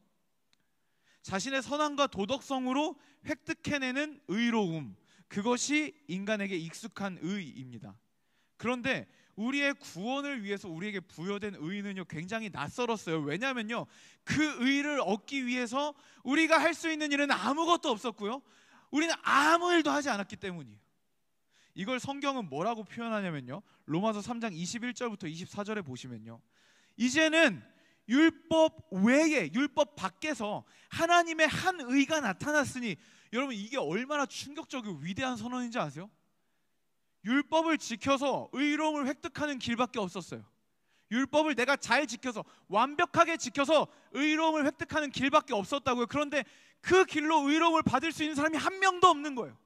자신의 선함과 도덕성으로 획득해내는 의로움, 그것이 인간에게 익숙한 의입니다. 그런데 우리의 구원을 위해서 우리에게 부여된 의는요, 굉장히 낯설었어요. 왜냐하면요, 그 의를 얻기 위해서 우리가 할 수 있는 일은 아무것도 없었고요, 우리는 아무 일도 하지 않았기 때문이에요. 이걸 성경은 뭐라고 표현하냐면요, 로마서 3장 21절부터 24절에 보시면요, 이제는 율법 외에, 율법 밖에서 하나님의 한 의가 나타났으니, 여러분 이게 얼마나 충격적이고 위대한 선언인지 아세요? 율법을 지켜서 의로움을 획득하는 길밖에 없었어요. 율법을 내가 잘 지켜서, 완벽하게 지켜서 의로움을 획득하는 길밖에 없었다고요. 그런데 그 길로 의로움을 받을 수 있는 사람이 한 명도 없는 거예요.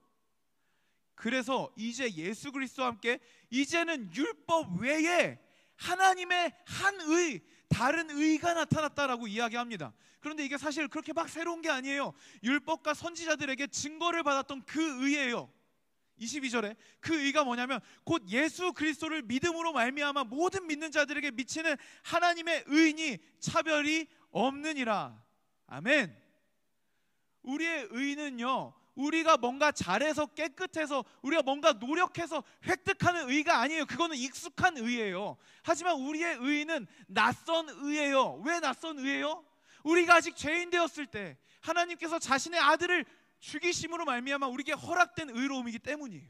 그래서 이제 예수 그리스도와 함께 이제는 율법 외에 하나님의 한 의, 다른 의가 나타났다라고 이야기합니다. 그런데 이게 사실 그렇게 막 새로운 게 아니에요. 율법과 선지자들에게 증거를 받았던 그 의예요. 22절에 그 의가 뭐냐면 곧 예수 그리스도를 믿음으로 말미암아 모든 믿는 자들에게 미치는 하나님의 의니 차별이 없느니라. 아멘. 우리의 의는요, 우리가 뭔가 잘해서 깨끗해서 우리가 뭔가 노력해서 획득하는 의가 아니에요. 그거는 익숙한 의예요. 하지만 우리의 의는 낯선 의예요. 왜 낯선 의예요? 우리가 아직 죄인 되었을 때 하나님께서 자신의 아들을 죽이심으로 말미암아 우리에게 허락된 의로움이기 때문이에요.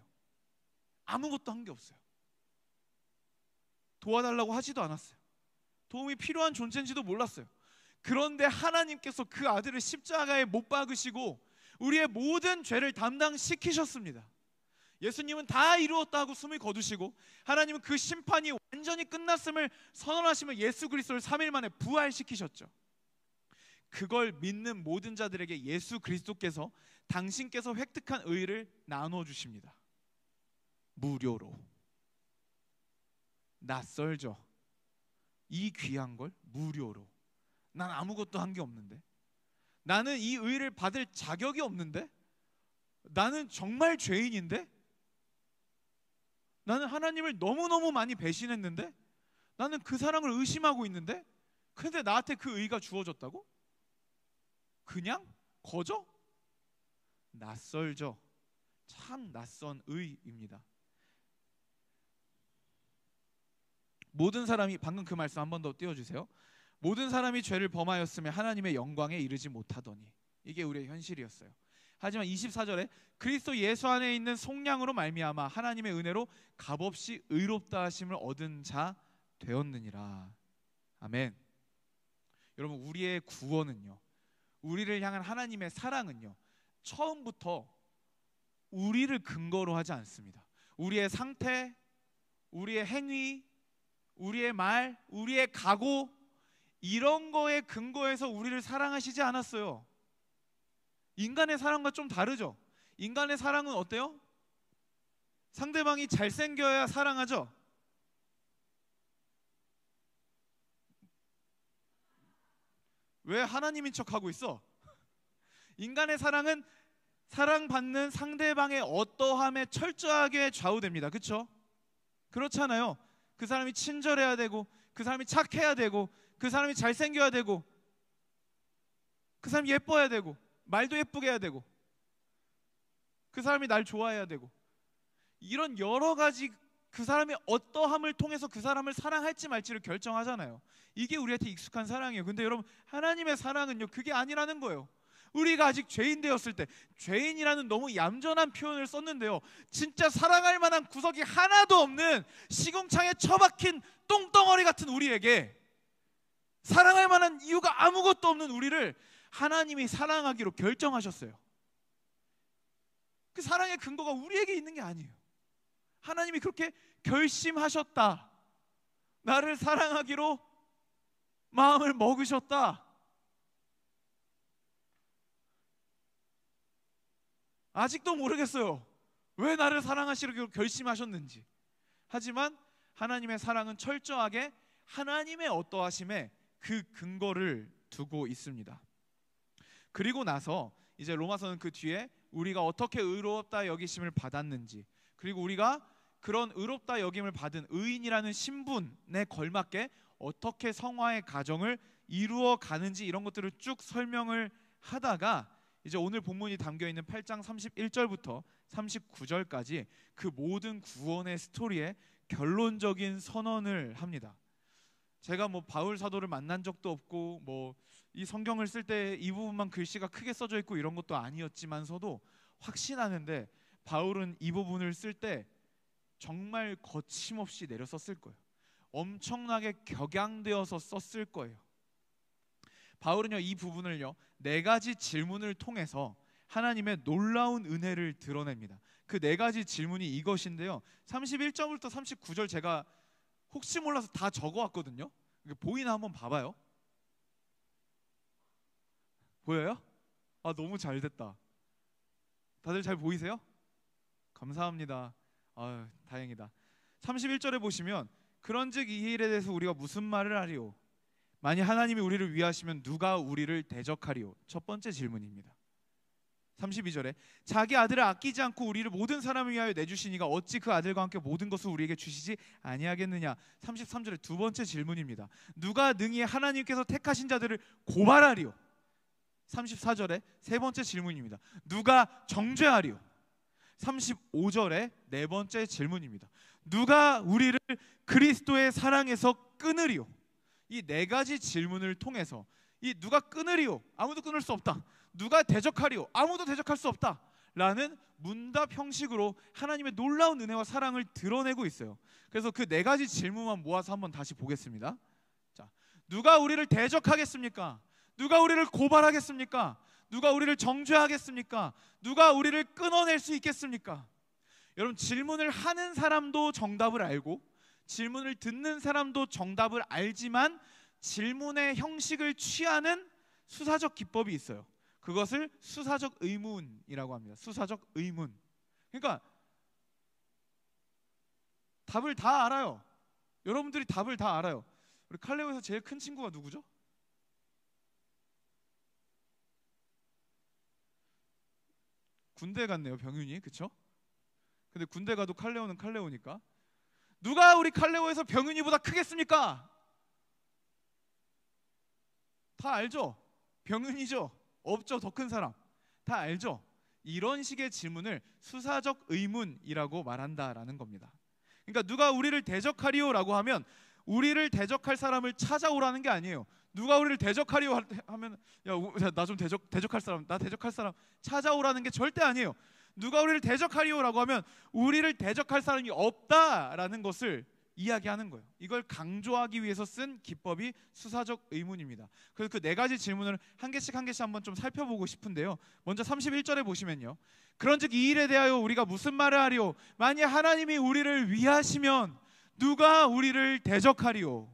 아무것도 한 게 없어요. 도와달라고 하지도 않았어요. 도움이 필요한 존재인지도 몰랐어요. 그런데 하나님께서 그 아들을 십자가에 못 박으시고 우리의 모든 죄를 담당시키셨습니다. 예수님은 다 이루었다고 숨을 거두시고 하나님은 그 심판이 완전히 끝났음을 선언하시며 예수 그리스도를 3일 만에 부활시키셨죠. 그걸 믿는 모든 자들에게 예수 그리스도께서 당신께서 획득한 의를 나눠 주십니다. 무료로. 낯설죠. 이 귀한 걸 무료로. 난 아무것도 한 게 없는데, 나는 이 의를 받을 자격이 없는데, 나는 정말 죄인인데, 나는 하나님을 너무너무 많이 배신했는데, 나는 그 사랑을 의심하고 있는데, 근데 나한테 그 의가 주어졌다고? 그냥? 거저? 낯설죠. 참 낯선 의입니다. 모든 사람이, 방금 그 말씀 한 번 더 띄워주세요. 모든 사람이 죄를 범하였으며 하나님의 영광에 이르지 못하더니. 이게 우리의 현실이었어요. 하지만 24절에 그리스도 예수 안에 있는 속량으로 말미암아 하나님의 은혜로 값없이 의롭다 하심을 얻은 자 되었느니라. 아멘. 여러분, 우리의 구원은요, 우리를 향한 하나님의 사랑은요, 처음부터 우리를 근거로 하지 않습니다. 우리의 상태, 우리의 행위, 우리의 말, 우리의 각오, 이런 거에 근거해서 우리를 사랑하시지 않았어요. 인간의 사랑과 좀 다르죠. 인간의 사랑은 어때요? 상대방이 잘생겨야 사랑하죠. 왜 하나님인 척하고 있어? 인간의 사랑은 사랑받는 상대방의 어떠함에 철저하게 좌우됩니다. 그렇죠? 그렇잖아요. 그 사람이 친절해야 되고, 그 사람이 착해야 되고, 그 사람이 잘생겨야 되고, 그 사람이 예뻐야 되고, 말도 예쁘게 해야 되고, 그 사람이 날 좋아해야 되고, 이런 여러 가지 그 사람의 어떠함을 통해서 그 사람을 사랑할지 말지를 결정하잖아요. 이게 우리한테 익숙한 사랑이에요. 근데 여러분, 하나님의 사랑은요, 그게 아니라는 거예요. 우리가 아직 죄인 되었을 때, 죄인이라는 너무 얌전한 표현을 썼는데요, 진짜 사랑할 만한 구석이 하나도 없는 시궁창에 처박힌 똥덩어리 같은 우리에게, 사랑할 만한 이유가 아무것도 없는 우리를 하나님이 사랑하기로 결정하셨어요. 그 사랑의 근거가 우리에게 있는 게 아니에요. 하나님이 그렇게 결심하셨다. 나를 사랑하기로 마음을 먹으셨다. 아직도 모르겠어요. 왜 나를 사랑하시기로 결심하셨는지. 하지만 하나님의 사랑은 철저하게 하나님의 어떠하심에 그 근거를 두고 있습니다. 그리고 나서 이제 로마서는 그 뒤에 우리가 어떻게 의롭다 여기심을 받았는지, 그리고 우리가 그런 의롭다 여김을 받은 의인이라는 신분에 걸맞게 어떻게 성화의 가정을 이루어 가는지, 이런 것들을 쭉 설명을 하다가 이제 오늘 본문이 담겨있는 8장 31절부터 39절까지 그 모든 구원의 스토리에 결론적인 선언을 합니다. 제가 뭐 바울 사도를 만난 적도 없고, 뭐 이 성경을 쓸 때 이 부분만 글씨가 크게 써져 있고 이런 것도 아니었지만서도 확신하는데, 바울은 이 부분을 쓸 때 정말 거침없이 내려 썼을 거예요. 엄청나게 격양되어서 썼을 거예요. 바울은요, 이 부분을요, 4가지 질문을 통해서 하나님의 놀라운 은혜를 드러냅니다. 그 4가지 질문이 이것인데요, 31절부터 39절 제가 혹시 몰라서 다 적어왔거든요. 보이나 한번 봐봐요. 보여요? 아, 너무 잘 됐다. 다들 잘 보이세요? 감사합니다. 아유, 다행이다. 31절에 보시면, 그런즉 이 일에 대해서 우리가 무슨 말을 하리오? 만일 하나님이 우리를 위하시면 누가 우리를 대적하리오? 첫 번째 질문입니다. 32절에 자기 아들을 아끼지 않고 우리를 모든 사람을 위하여 내주시니가 어찌 그 아들과 함께 모든 것을 우리에게 주시지 아니하겠느냐? 33절에 두 번째 질문입니다. 누가 능히 하나님께서 택하신 자들을 고발하리오? 34절에 세 번째 질문입니다. 누가 정죄하리오? 35절에 네 번째 질문입니다. 누가 우리를 그리스도의 사랑에서 끊으리오? 이 4가지 질문을 통해서, 이 누가 끊으리오? 아무도 끊을 수 없다. 누가 대적하리오? 아무도 대적할 수 없다. 라는 문답 형식으로 하나님의 놀라운 은혜와 사랑을 드러내고 있어요. 그래서 그 4가지 질문만 모아서 한번 다시 보겠습니다. 자, 누가 우리를 대적하겠습니까? 누가 우리를 고발하겠습니까? 누가 우리를 정죄하겠습니까? 누가 우리를 끊어낼 수 있겠습니까? 여러분, 질문을 하는 사람도 정답을 알고 질문을 듣는 사람도 정답을 알지만 질문의 형식을 취하는 수사적 기법이 있어요. 그것을 수사적 의문이라고 합니다. 수사적 의문. 그러니까 답을 다 알아요. 여러분들이 답을 다 알아요. 우리 칼레오에서 제일 큰 친구가 누구죠? 군대 갔네요, 병윤이. 그쵸? 근데 군대 가도 칼레오는 칼레오니까. 누가 우리 칼레오에서 병윤이보다 크겠습니까? 다 알죠? 병윤이죠. 없죠, 더 큰 사람. 다 알죠? 이런 식의 질문을 수사적 의문이라고 말한다라는 겁니다. 그러니까 누가 우리를 대적하리오라고 하면 우리를 대적할 사람을 찾아오라는 게 아니에요. 누가 우리를 대적하리오 하면 야 나 좀 대적할 사람, 나 대적할 사람 찾아오라는 게 절대 아니에요. 누가 우리를 대적하리오라고 하면 우리를 대적할 사람이 없다라는 것을 이야기하는 거예요. 이걸 강조하기 위해서 쓴 기법이 수사적 의문입니다. 그래서 그 네 가지 질문을 한 개씩 한번 좀 살펴보고 싶은데요. 먼저 31절에 보시면요. 그런즉 이 일에 대하여 우리가 무슨 말을 하리오? 만약 하나님이 우리를 위하시면 누가 우리를 대적하리오?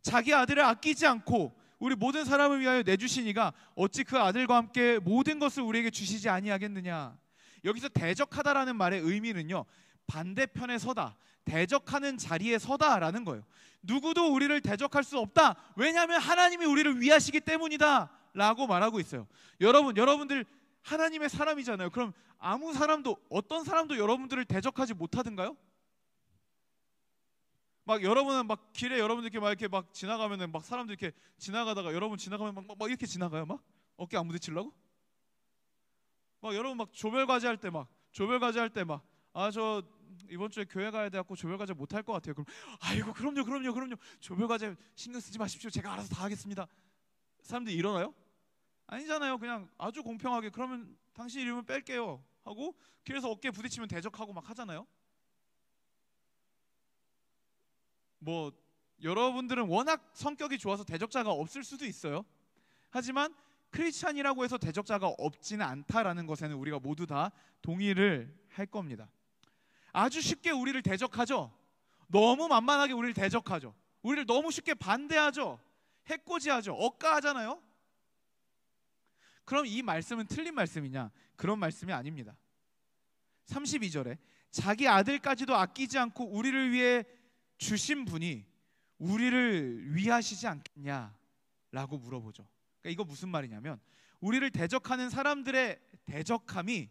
자기 아들을 아끼지 않고 우리 모든 사람을 위하여 내주시니가 어찌 그 아들과 함께 모든 것을 우리에게 주시지 아니하겠느냐? 여기서 대적하다라는 말의 의미는요, 반대편에 서다, 대적하는 자리에 서다라는 거예요. 누구도 우리를 대적할 수 없다. 왜냐하면 하나님이 우리를 위하시기 때문이다 라고 말하고 있어요. 여러분들 하나님의 사람이잖아요. 그럼 아무 사람도, 어떤 사람도 여러분들을 대적하지 못하던가요? 막 여러분은 막 길에 여러분들 이렇게 막 지나가면은 막 사람들 이렇게 지나가다가 여러분 지나가면 막 이렇게 지나가요. 막 어깨 안 부딪히려고? 막 여러분 막 조별과제 할 때 막 아 저 이번 주에 교회 가야 돼갖고 조별과제 못 할 것 같아요. 그럼 아이고 그럼요. 조별과제 신경 쓰지 마십시오. 제가 알아서 다 하겠습니다. 사람들이 일어나요? 아니잖아요. 그냥 아주 공평하게 그러면 당신 이름을 뺄게요 하고 길에서 어깨 부딪히면 대적하고 막 하잖아요. 뭐 여러분들은 워낙 성격이 좋아서 대적자가 없을 수도 있어요. 하지만 크리스찬이라고 해서 대적자가 없지는 않다라는 것에는 우리가 모두 다 동의를 할 겁니다. 아주 쉽게 우리를 대적하죠. 너무 만만하게 우리를 대적하죠. 우리를 너무 쉽게 반대하죠. 해코지하죠. 억까하잖아요. 그럼 이 말씀은 틀린 말씀이냐? 그런 말씀이 아닙니다. 32절에 자기 아들까지도 아끼지 않고 우리를 위해 주신 분이 우리를 위하시지 않겠냐라고 물어보죠. 그러니까 이거 무슨 말이냐면 우리를 대적하는 사람들의 대적함이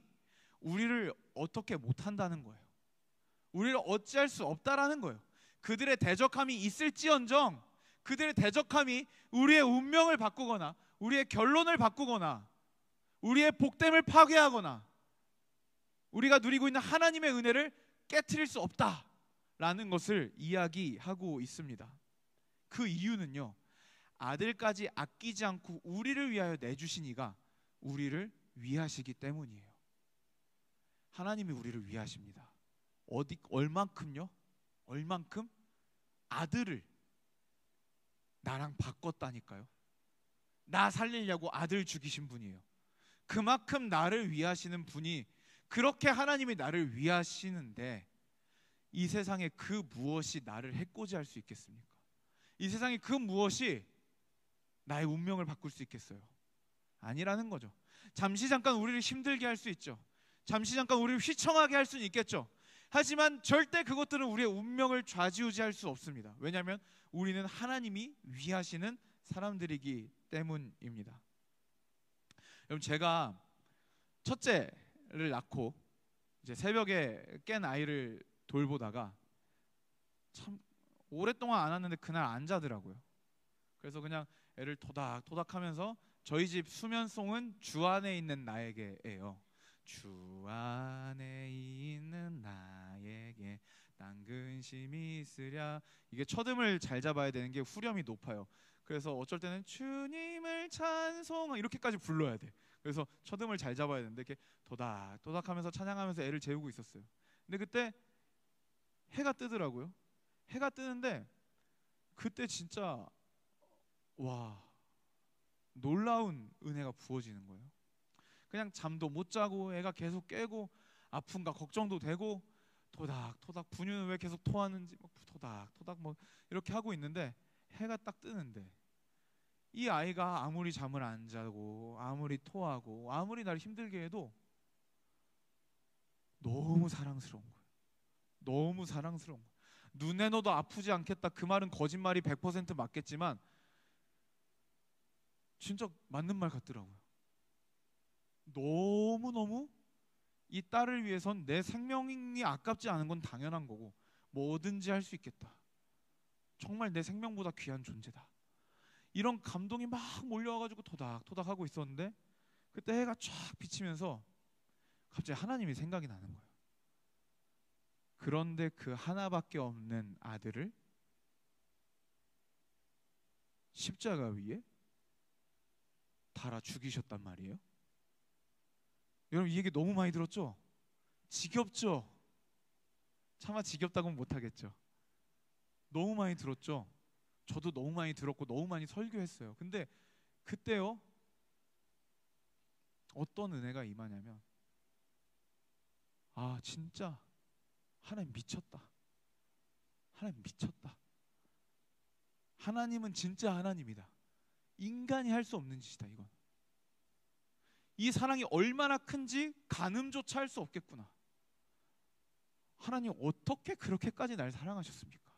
우리를 어떻게 못한다는 거예요. 우리를 어찌할 수 없다라는 거예요. 그들의 대적함이 있을지언정 그들의 대적함이 우리의 운명을 바꾸거나 우리의 결론을 바꾸거나 우리의 복됨을 파괴하거나 우리가 누리고 있는 하나님의 은혜를 깨트릴 수 없다라는 것을 이야기하고 있습니다. 그 이유는요, 아들까지 아끼지 않고 우리를 위하여 내주신 이가 우리를 위하시기 때문이에요. 하나님이 우리를 위하십니다. 얼만큼요? 얼만큼? 아들을 나랑 바꿨다니까요. 나 살리려고 아들 죽이신 분이에요. 그만큼 나를 위하시는 분이, 그렇게 하나님이 나를 위하시는데 이 세상에 그 무엇이 나를 해코지할 수 있겠습니까? 이 세상에 그 무엇이 나의 운명을 바꿀 수 있겠어요? 아니라는 거죠. 잠시 잠깐 우리를 힘들게 할 수 있죠. 잠시 잠깐 우리를 휘청하게 할 수는 있겠죠. 하지만 절대 그것들은 우리의 운명을 좌지우지할 수 없습니다. 왜냐하면 우리는 하나님이 위하시는 사람들이기 때문입니다. 여러분, 제가 첫째를 낳고 이제 새벽에 깬 아이를 돌보다가 참 오랫동안 안 왔는데 그날 안 자더라고요. 그래서 그냥 애를 토닥토닥하면서 저희 집 수면송은 주 안에 있는 나에게예요. 주 안에 있는 나에게 딴 근심이 있으랴. 이게 첫음을 잘 잡아야 되는 게 후렴이 높아요. 그래서 어쩔 때는 주님을 찬송 이렇게까지 불러야 돼. 그래서 첫음을 잘 잡아야 되는데 이렇게 토닥토닥하면서 찬양하면서 애를 재우고 있었어요. 근데 그때 해가 뜨더라고요. 해가 뜨는데 그때 진짜 와, 놀라운 은혜가 부어지는 거예요. 그냥 잠도 못 자고 애가 계속 깨고 아픈가 걱정도 되고 토닥토닥 분유는 왜 계속 토하는지 막 토닥토닥 뭐 이렇게 하고 있는데 해가 딱 뜨는데 이 아이가 아무리 잠을 안 자고 아무리 토하고 아무리 나를 힘들게 해도 너무 사랑스러운 거예요. 너무 사랑스러운 거예요. 눈에 넣어도 아프지 않겠다 그 말은 거짓말이 100% 맞겠지만 진짜 맞는 말 같더라고요. 너무너무 이 딸을 위해선 내 생명이 아깝지 않은 건 당연한 거고 뭐든지 할 수 있겠다. 정말 내 생명보다 귀한 존재다. 이런 감동이 막 몰려와가지고 토닥토닥 하고 있었는데 그때 해가 쫙 비치면서 갑자기 하나님이 생각이 나는 거예요. 그런데 그 하나밖에 없는 아들을 십자가 위에 달아 죽이셨단 말이에요. 여러분 이 얘기 너무 많이 들었죠? 지겹죠? 차마 지겹다고는 못하겠죠. 너무 많이 들었죠? 저도 너무 많이 들었고 너무 많이 설교했어요. 근데 그때요 어떤 은혜가 임하냐면 아 진짜 하나님 미쳤다. 하나님 미쳤다. 하나님은 진짜 하나님이다. 인간이 할 수 없는 짓이다 이건. 이 사랑이 얼마나 큰지 가늠조차 할 수 없겠구나. 하나님 어떻게 그렇게까지 날 사랑하셨습니까?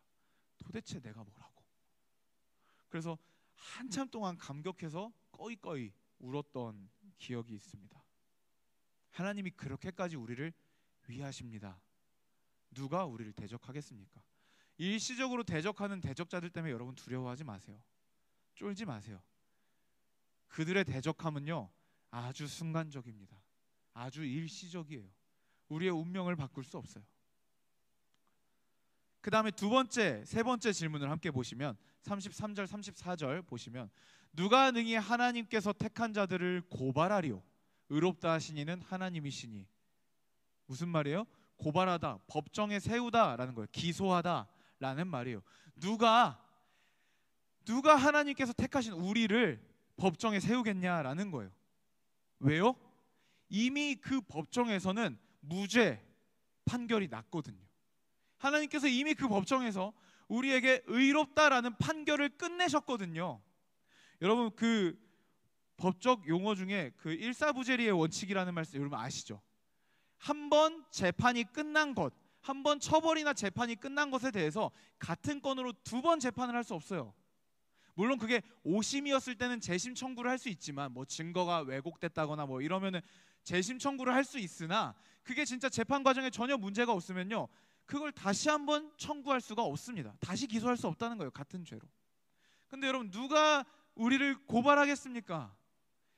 도대체 내가 뭐라고. 그래서 한참 동안 감격해서 꺼이꺼이 울었던 기억이 있습니다. 하나님이 그렇게까지 우리를 위하십니다. 누가 우리를 대적하겠습니까? 일시적으로 대적하는 대적자들 때문에 여러분 두려워하지 마세요. 쫄지 마세요. 그들의 대적함은요 아주 순간적입니다. 아주 일시적이에요. 우리의 운명을 바꿀 수 없어요. 그 다음에 두 번째, 세 번째 질문을 함께 보시면 33절, 34절 보시면 누가 능히 하나님께서 택한 자들을 고발하리요? 의롭다 하신 이는 하나님이시니. 무슨 말이에요? 고발하다, 법정에 세우다라는 거예요. 기소하다라는 말이에요. 누가 하나님께서 택하신 우리를 법정에 세우겠냐라는 거예요. 왜요? 이미 그 법정에서는 무죄 판결이 났거든요. 하나님께서 이미 그 법정에서 우리에게 의롭다라는 판결을 끝내셨거든요. 여러분 그 법적 용어 중에 그 일사부재리의 원칙이라는 말씀 여러분 아시죠? 한 번 재판이 끝난 것, 한 번 처벌이나 재판이 끝난 것에 대해서 같은 건으로 두 번 재판을 할 수 없어요. 물론 그게 오심이었을 때는 재심 청구를 할 수 있지만 뭐 증거가 왜곡됐다거나 뭐 이러면은 재심 청구를 할 수 있으나 그게 진짜 재판 과정에 전혀 문제가 없으면요 그걸 다시 한번 청구할 수가 없습니다. 다시 기소할 수 없다는 거예요. 같은 죄로. 근데 여러분 누가 우리를 고발하겠습니까?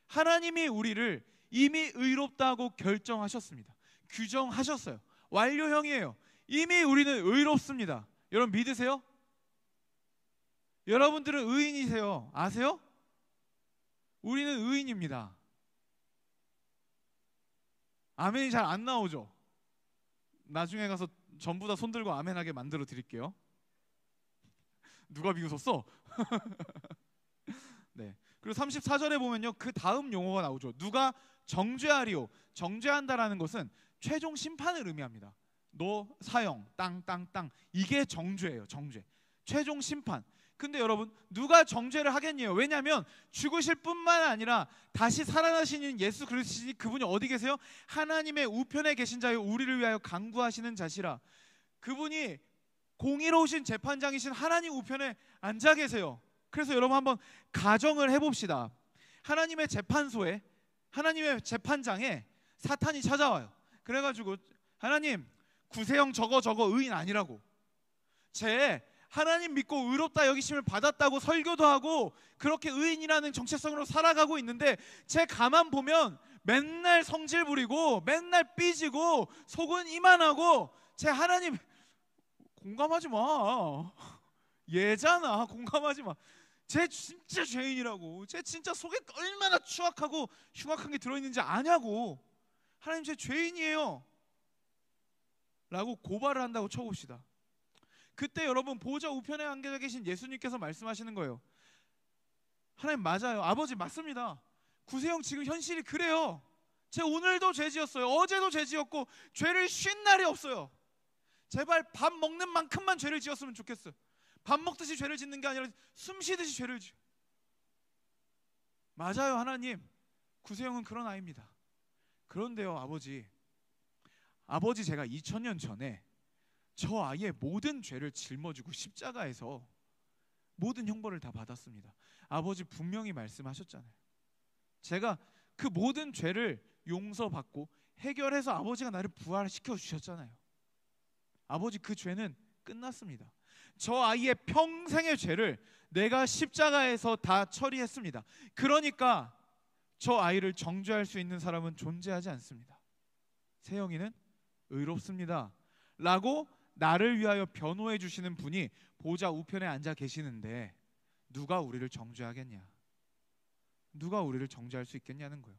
하나님이 우리를 이미 의롭다고 결정하셨습니다. 규정하셨어요. 완료형이에요. 이미 우리는 의롭습니다. 여러분 믿으세요? 여러분들은 의인이세요. 아세요? 우리는 의인입니다. 아멘이 잘 안 나오죠? 나중에 가서 전부 다 손 들고 아멘하게 만들어 드릴게요. 누가 비웃었어? 네. 그리고 34절에 보면요 그 다음 용어가 나오죠. 누가 정죄하리요? 정죄한다라는 것은 최종 심판을 의미합니다. 너 사형 땅땅땅 이게 정죄예요. 정죄. 최종 심판. 근데 여러분 누가 정죄를 하겠니요? 왜냐하면 죽으실 뿐만 아니라 다시 살아나시는 예수 그리스도시니 그분이 어디 계세요? 하나님의 우편에 계신 자요 우리를 위하여 간구하시는 자시라. 그분이 공의로우신 재판장이신 하나님 우편에 앉아 계세요. 그래서 여러분 한번 가정을 해봅시다. 하나님의 재판소에 하나님의 재판장에 사탄이 찾아와요. 그래가지고 하나님 구세형 저거 의인 아니라고 쟤 하나님 믿고 의롭다 여기심을 받았다고 설교도 하고 그렇게 의인이라는 정체성으로 살아가고 있는데 쟤 가만 보면 맨날 성질 부리고 맨날 삐지고 속은 이만하고 쟤 하나님 공감하지 마. 얘잖아. 공감하지 마. 쟤 진짜 죄인이라고. 쟤 진짜 속에 얼마나 추악하고 흉악한 게 들어있는지 아냐고. 하나님 쟤 죄인이에요 라고 고발을 한다고 쳐봅시다. 그때 여러분 보좌 우편에 앉아 계신 예수님께서 말씀하시는 거예요. 하나님 맞아요. 아버지 맞습니다. 구세영 지금 현실이 그래요. 제 오늘도 죄 지었어요. 어제도 죄 지었고 죄를 쉰 날이 없어요. 제발 밥 먹는 만큼만 죄를 지었으면 좋겠어요. 밥 먹듯이 죄를 짓는 게 아니라 숨 쉬듯이 죄를 지어. 맞아요 하나님. 구세영은 그런 아이입니다. 그런데요 아버지 제가 2000년 전에 저 아이의 모든 죄를 짊어지고 십자가에서 모든 형벌을 다 받았습니다. 아버지 분명히 말씀하셨잖아요. 제가 그 모든 죄를 용서받고 해결해서 아버지가 나를 부활시켜 주셨잖아요. 아버지 그 죄는 끝났습니다. 저 아이의 평생의 죄를 내가 십자가에서 다 처리했습니다. 그러니까 저 아이를 정죄할 수 있는 사람은 존재하지 않습니다. 세영이는 의롭습니다 라고 나를 위하여 변호해 주시는 분이 보좌 우편에 앉아 계시는데 누가 우리를 정죄하겠냐? 누가 우리를 정죄할 수 있겠냐는 거예요.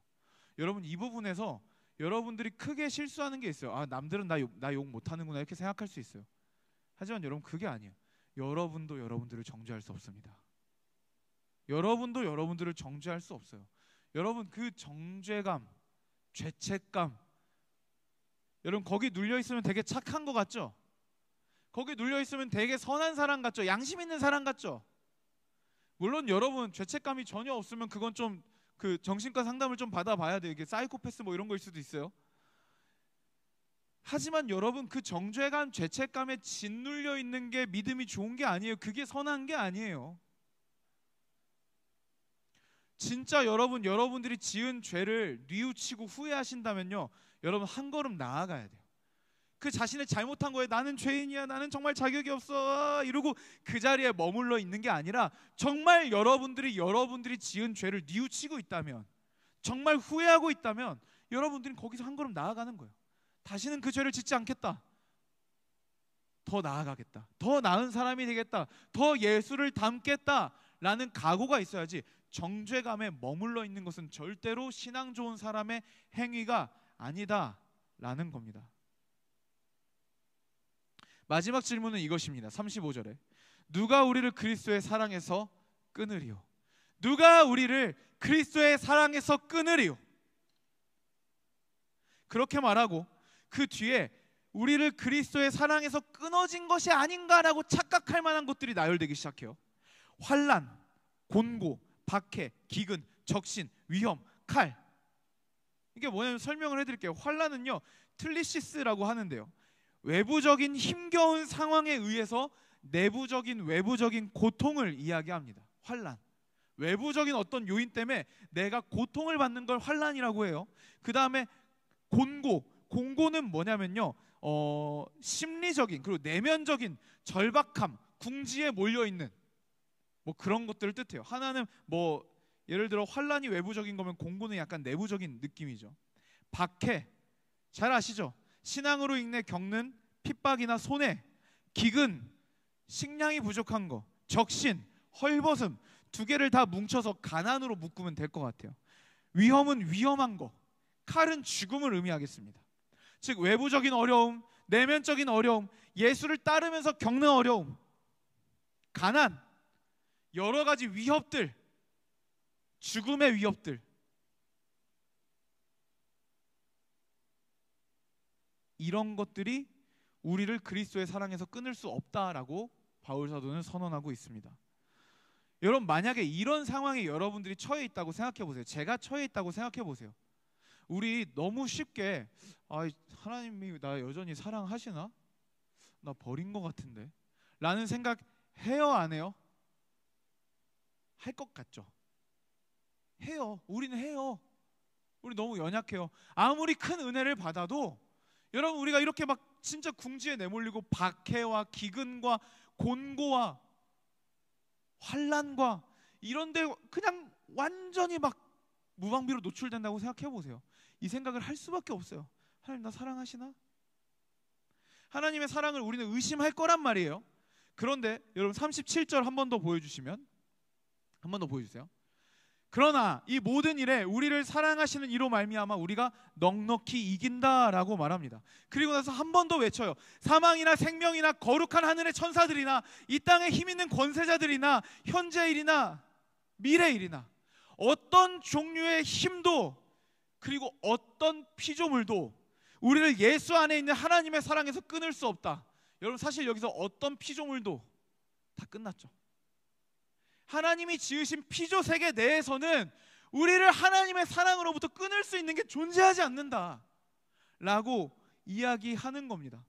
여러분 이 부분에서 여러분들이 크게 실수하는 게 있어요. 아 남들은 나 욕 못하는구나 이렇게 생각할 수 있어요. 하지만 여러분 그게 아니에요. 여러분도 여러분들을 정죄할 수 없습니다. 여러분도 여러분들을 정죄할 수 없어요. 여러분 그 정죄감, 죄책감, 여러분 거기 눌려있으면 되게 착한 것 같죠? 거기 눌려있으면 되게 선한 사람 같죠? 양심 있는 사람 같죠? 물론 여러분 죄책감이 전혀 없으면 그건 좀 그 정신과 상담을 좀 받아봐야 돼요. 이게 사이코패스 뭐 이런 거일 수도 있어요. 하지만 여러분 그 정죄감, 죄책감에 짓눌려 있는 게 믿음이 좋은 게 아니에요. 그게 선한 게 아니에요. 진짜 여러분들이 지은 죄를 뉘우치고 후회하신다면요, 여러분 한 걸음 나아가야 돼요. 그 자신의 잘못한 거에 나는 죄인이야, 나는 정말 자격이 없어 이러고 그 자리에 머물러 있는 게 아니라 정말 여러분들이 지은 죄를 뉘우치고 있다면, 정말 후회하고 있다면 여러분들은 거기서 한 걸음 나아가는 거예요. 다시는 그 죄를 짓지 않겠다, 더 나아가겠다, 더 나은 사람이 되겠다, 더 예수를 닮겠다 라는 각오가 있어야지 정죄감에 머물러 있는 것은 절대로 신앙 좋은 사람의 행위가 아니다 라는 겁니다. 마지막 질문은 이것입니다. 35절에 누가 우리를 그리스도의 사랑에서 끊으리요? 누가 우리를 그리스도의 사랑에서 끊으리요? 그렇게 말하고 그 뒤에 우리를 그리스도의 사랑에서 끊어진 것이 아닌가라고 착각할 만한 것들이 나열되기 시작해요. 환난, 곤고, 박해, 기근, 적신, 위험, 칼. 이게 뭐냐면 설명을 해드릴게요. 환난은요 틀리시스라고 하는데요, 외부적인 힘겨운 상황에 의해서 내부적인 외부적인 고통을 이야기합니다. 환난, 외부적인 어떤 요인 때문에 내가 고통을 받는 걸 환난이라고 해요. 그 다음에 곤고는 뭐냐면요, 심리적인 그리고 내면적인 절박함, 궁지에 몰려있는 뭐 그런 것들을 뜻해요. 하나는 뭐 예를 들어 환난이 외부적인 거면 곤고는 약간 내부적인 느낌이죠. 박해, 잘 아시죠? 신앙으로 인해 겪는 핍박이나 손해. 기근, 식량이 부족한 거. 적신, 헐벗음, 두 개를 다 뭉쳐서 가난으로 묶으면 될 것 같아요. 위험은 위험한 거, 칼은 죽음을 의미하겠습니다. 즉 외부적인 어려움, 내면적인 어려움, 예수를 따르면서 겪는 어려움, 가난, 여러 가지 위협들, 죽음의 위협들, 이런 것들이 우리를 그리스도의 사랑에서 끊을 수 없다라고 바울 사도는 선언하고 있습니다. 여러분 만약에 이런 상황에 여러분들이 처해 있다고 생각해 보세요. 제가 처해 있다고 생각해 보세요. 우리 너무 쉽게 하나님이 나 여전히 사랑하시나? 나 버린 것 같은데 라는 생각 해요 안 해요? 할 것 같죠? 해요. 우리는 해요. 우리 너무 연약해요. 아무리 큰 은혜를 받아도 여러분 우리가 이렇게 막 진짜 궁지에 내몰리고 박해와 기근과 곤고와 환난과 이런데 그냥 완전히 막 무방비로 노출된다고 생각해 보세요. 이 생각을 할 수밖에 없어요. 하나님 나 사랑하시나? 하나님의 사랑을 우리는 의심할 거란 말이에요. 그런데 여러분 37절 한 번 더 보여주시면, 한 번 더 보여주세요. 그러나 이 모든 일에 우리를 사랑하시는 이로 말미암아 우리가 넉넉히 이긴다라고 말합니다. 그리고 나서 한 번 더 외쳐요. 사망이나 생명이나 거룩한 하늘의 천사들이나 이 땅에 힘 있는 권세자들이나 현재 일이나 미래 일이나 어떤 종류의 힘도 그리고 어떤 피조물도 우리를 예수 안에 있는 하나님의 사랑에서 끊을 수 없다. 여러분, 사실 여기서 어떤 피조물도 다 끝났죠. 하나님이 지으신 피조 세계 내에서는 우리를 하나님의 사랑으로부터 끊을 수 있는 게 존재하지 않는다 라고 이야기하는 겁니다.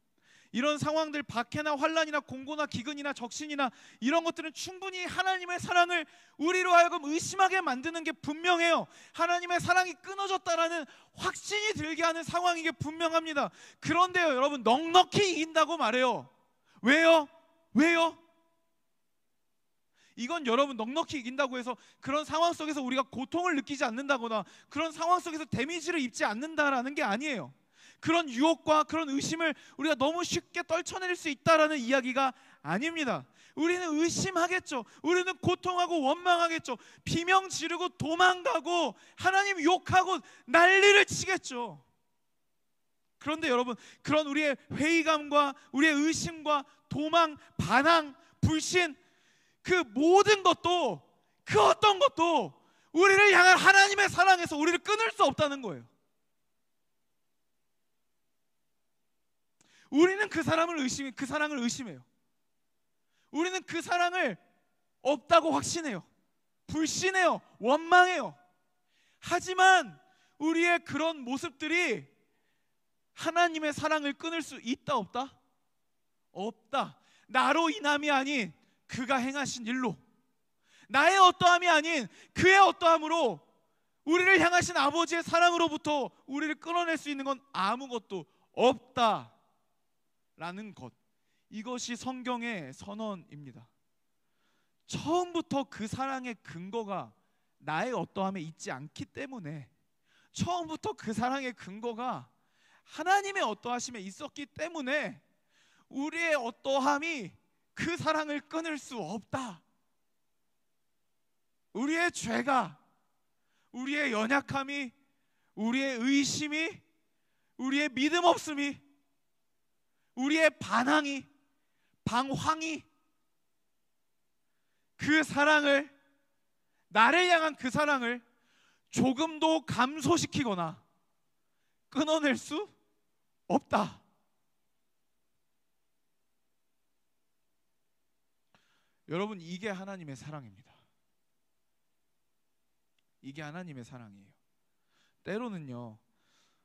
이런 상황들, 박해나 환란이나 공고나 기근이나 적신이나 이런 것들은 충분히 하나님의 사랑을 우리로 하여금 의심하게 만드는 게 분명해요. 하나님의 사랑이 끊어졌다라는 확신이 들게 하는 상황인 게 분명합니다. 그런데요, 여러분, 넉넉히 이긴다고 말해요. 왜요? 이건 여러분, 넉넉히 이긴다고 해서 그런 상황 속에서 우리가 고통을 느끼지 않는다거나 그런 상황 속에서 데미지를 입지 않는다라는 게 아니에요. 그런 유혹과 그런 의심을 우리가 너무 쉽게 떨쳐낼 수 있다라는 이야기가 아닙니다. 우리는 의심하겠죠. 우리는 고통하고 원망하겠죠. 비명 지르고 도망가고 하나님 욕하고 난리를 치겠죠. 그런데 여러분, 그런 우리의 회의감과 우리의 의심과 도망, 반항, 불신, 그 모든 것도, 그 어떤 것도 우리를 향한 하나님의 사랑에서 우리를 끊을 수 없다는 거예요. 우리는 그 사랑을 의심해요. 우리는 그 사랑을 없다고 확신해요. 불신해요. 원망해요. 하지만 우리의 그런 모습들이 하나님의 사랑을 끊을 수 있다, 없다? 없다. 나로 인함이 아닌 그가 행하신 일로, 나의 어떠함이 아닌 그의 어떠함으로 우리를 향하신 아버지의 사랑으로부터 우리를 끊어낼 수 있는 건 아무것도 없다 라는 것, 이것이 성경의 선언입니다. 처음부터 그 사랑의 근거가 나의 어떠함에 있지 않기 때문에, 처음부터 그 사랑의 근거가 하나님의 어떠하심에 있었기 때문에 우리의 어떠함이 그 사랑을 끊을 수 없다. 우리의 죄가, 우리의 연약함이, 우리의 의심이, 우리의 믿음 없음이, 우리의 반항이, 방황이 그 사랑을, 나를 향한 그 사랑을 조금도 감소시키거나 끊어낼 수 없다. 여러분, 이게 하나님의 사랑입니다. 이게 하나님의 사랑이에요. 때로는요,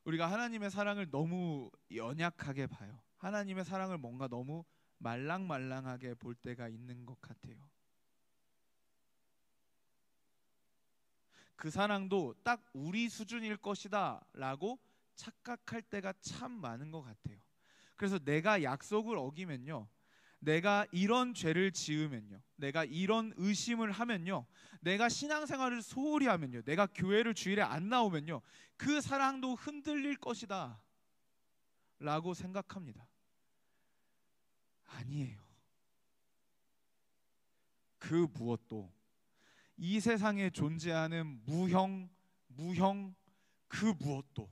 우리가 하나님의 사랑을 너무 연약하게 봐요. 하나님의 사랑을 뭔가 너무 말랑말랑하게 볼 때가 있는 것 같아요. 그 사랑도 딱 우리 수준일 것이다 라고 착각할 때가 참 많은 것 같아요. 그래서 내가 약속을 어기면요, 내가 이런 죄를 지으면요, 내가 이런 의심을 하면요, 내가 신앙생활을 소홀히 하면요, 내가 교회를 주일에 안 나오면요, 그 사랑도 흔들릴 것이다 라고 생각합니다. 아니에요. 그 무엇도, 이 세상에 존재하는 무형 그 무엇도,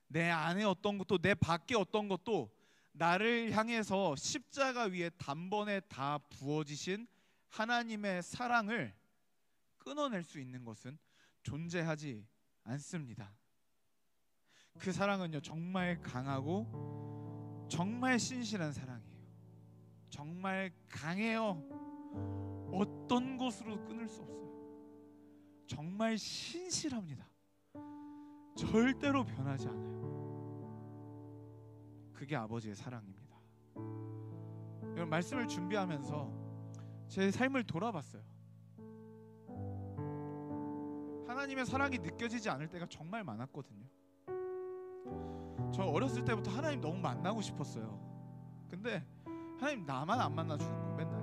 내 안에 어떤 것도, 내 밖에 어떤 것도 나를 향해서 십자가 위에 단번에 다 부어지신 하나님의 사랑을 끊어낼 수 있는 것은 존재하지 않습니다. 그 사랑은요, 정말 강하고 정말 신실한 사랑이에요. 정말 강해요. 어떤 것으로 끊을 수 없어요. 정말 신실합니다. 절대로 변하지 않아요. 그게 아버지의 사랑입니다. 여러분, 말씀을 준비하면서 제 삶을 돌아봤어요. 하나님의 사랑이 느껴지지 않을 때가 정말 많았거든요. 저 어렸을 때부터 하나님 너무 만나고 싶었어요. 근데 하나님 나만 안 만나주는 거, 맨날.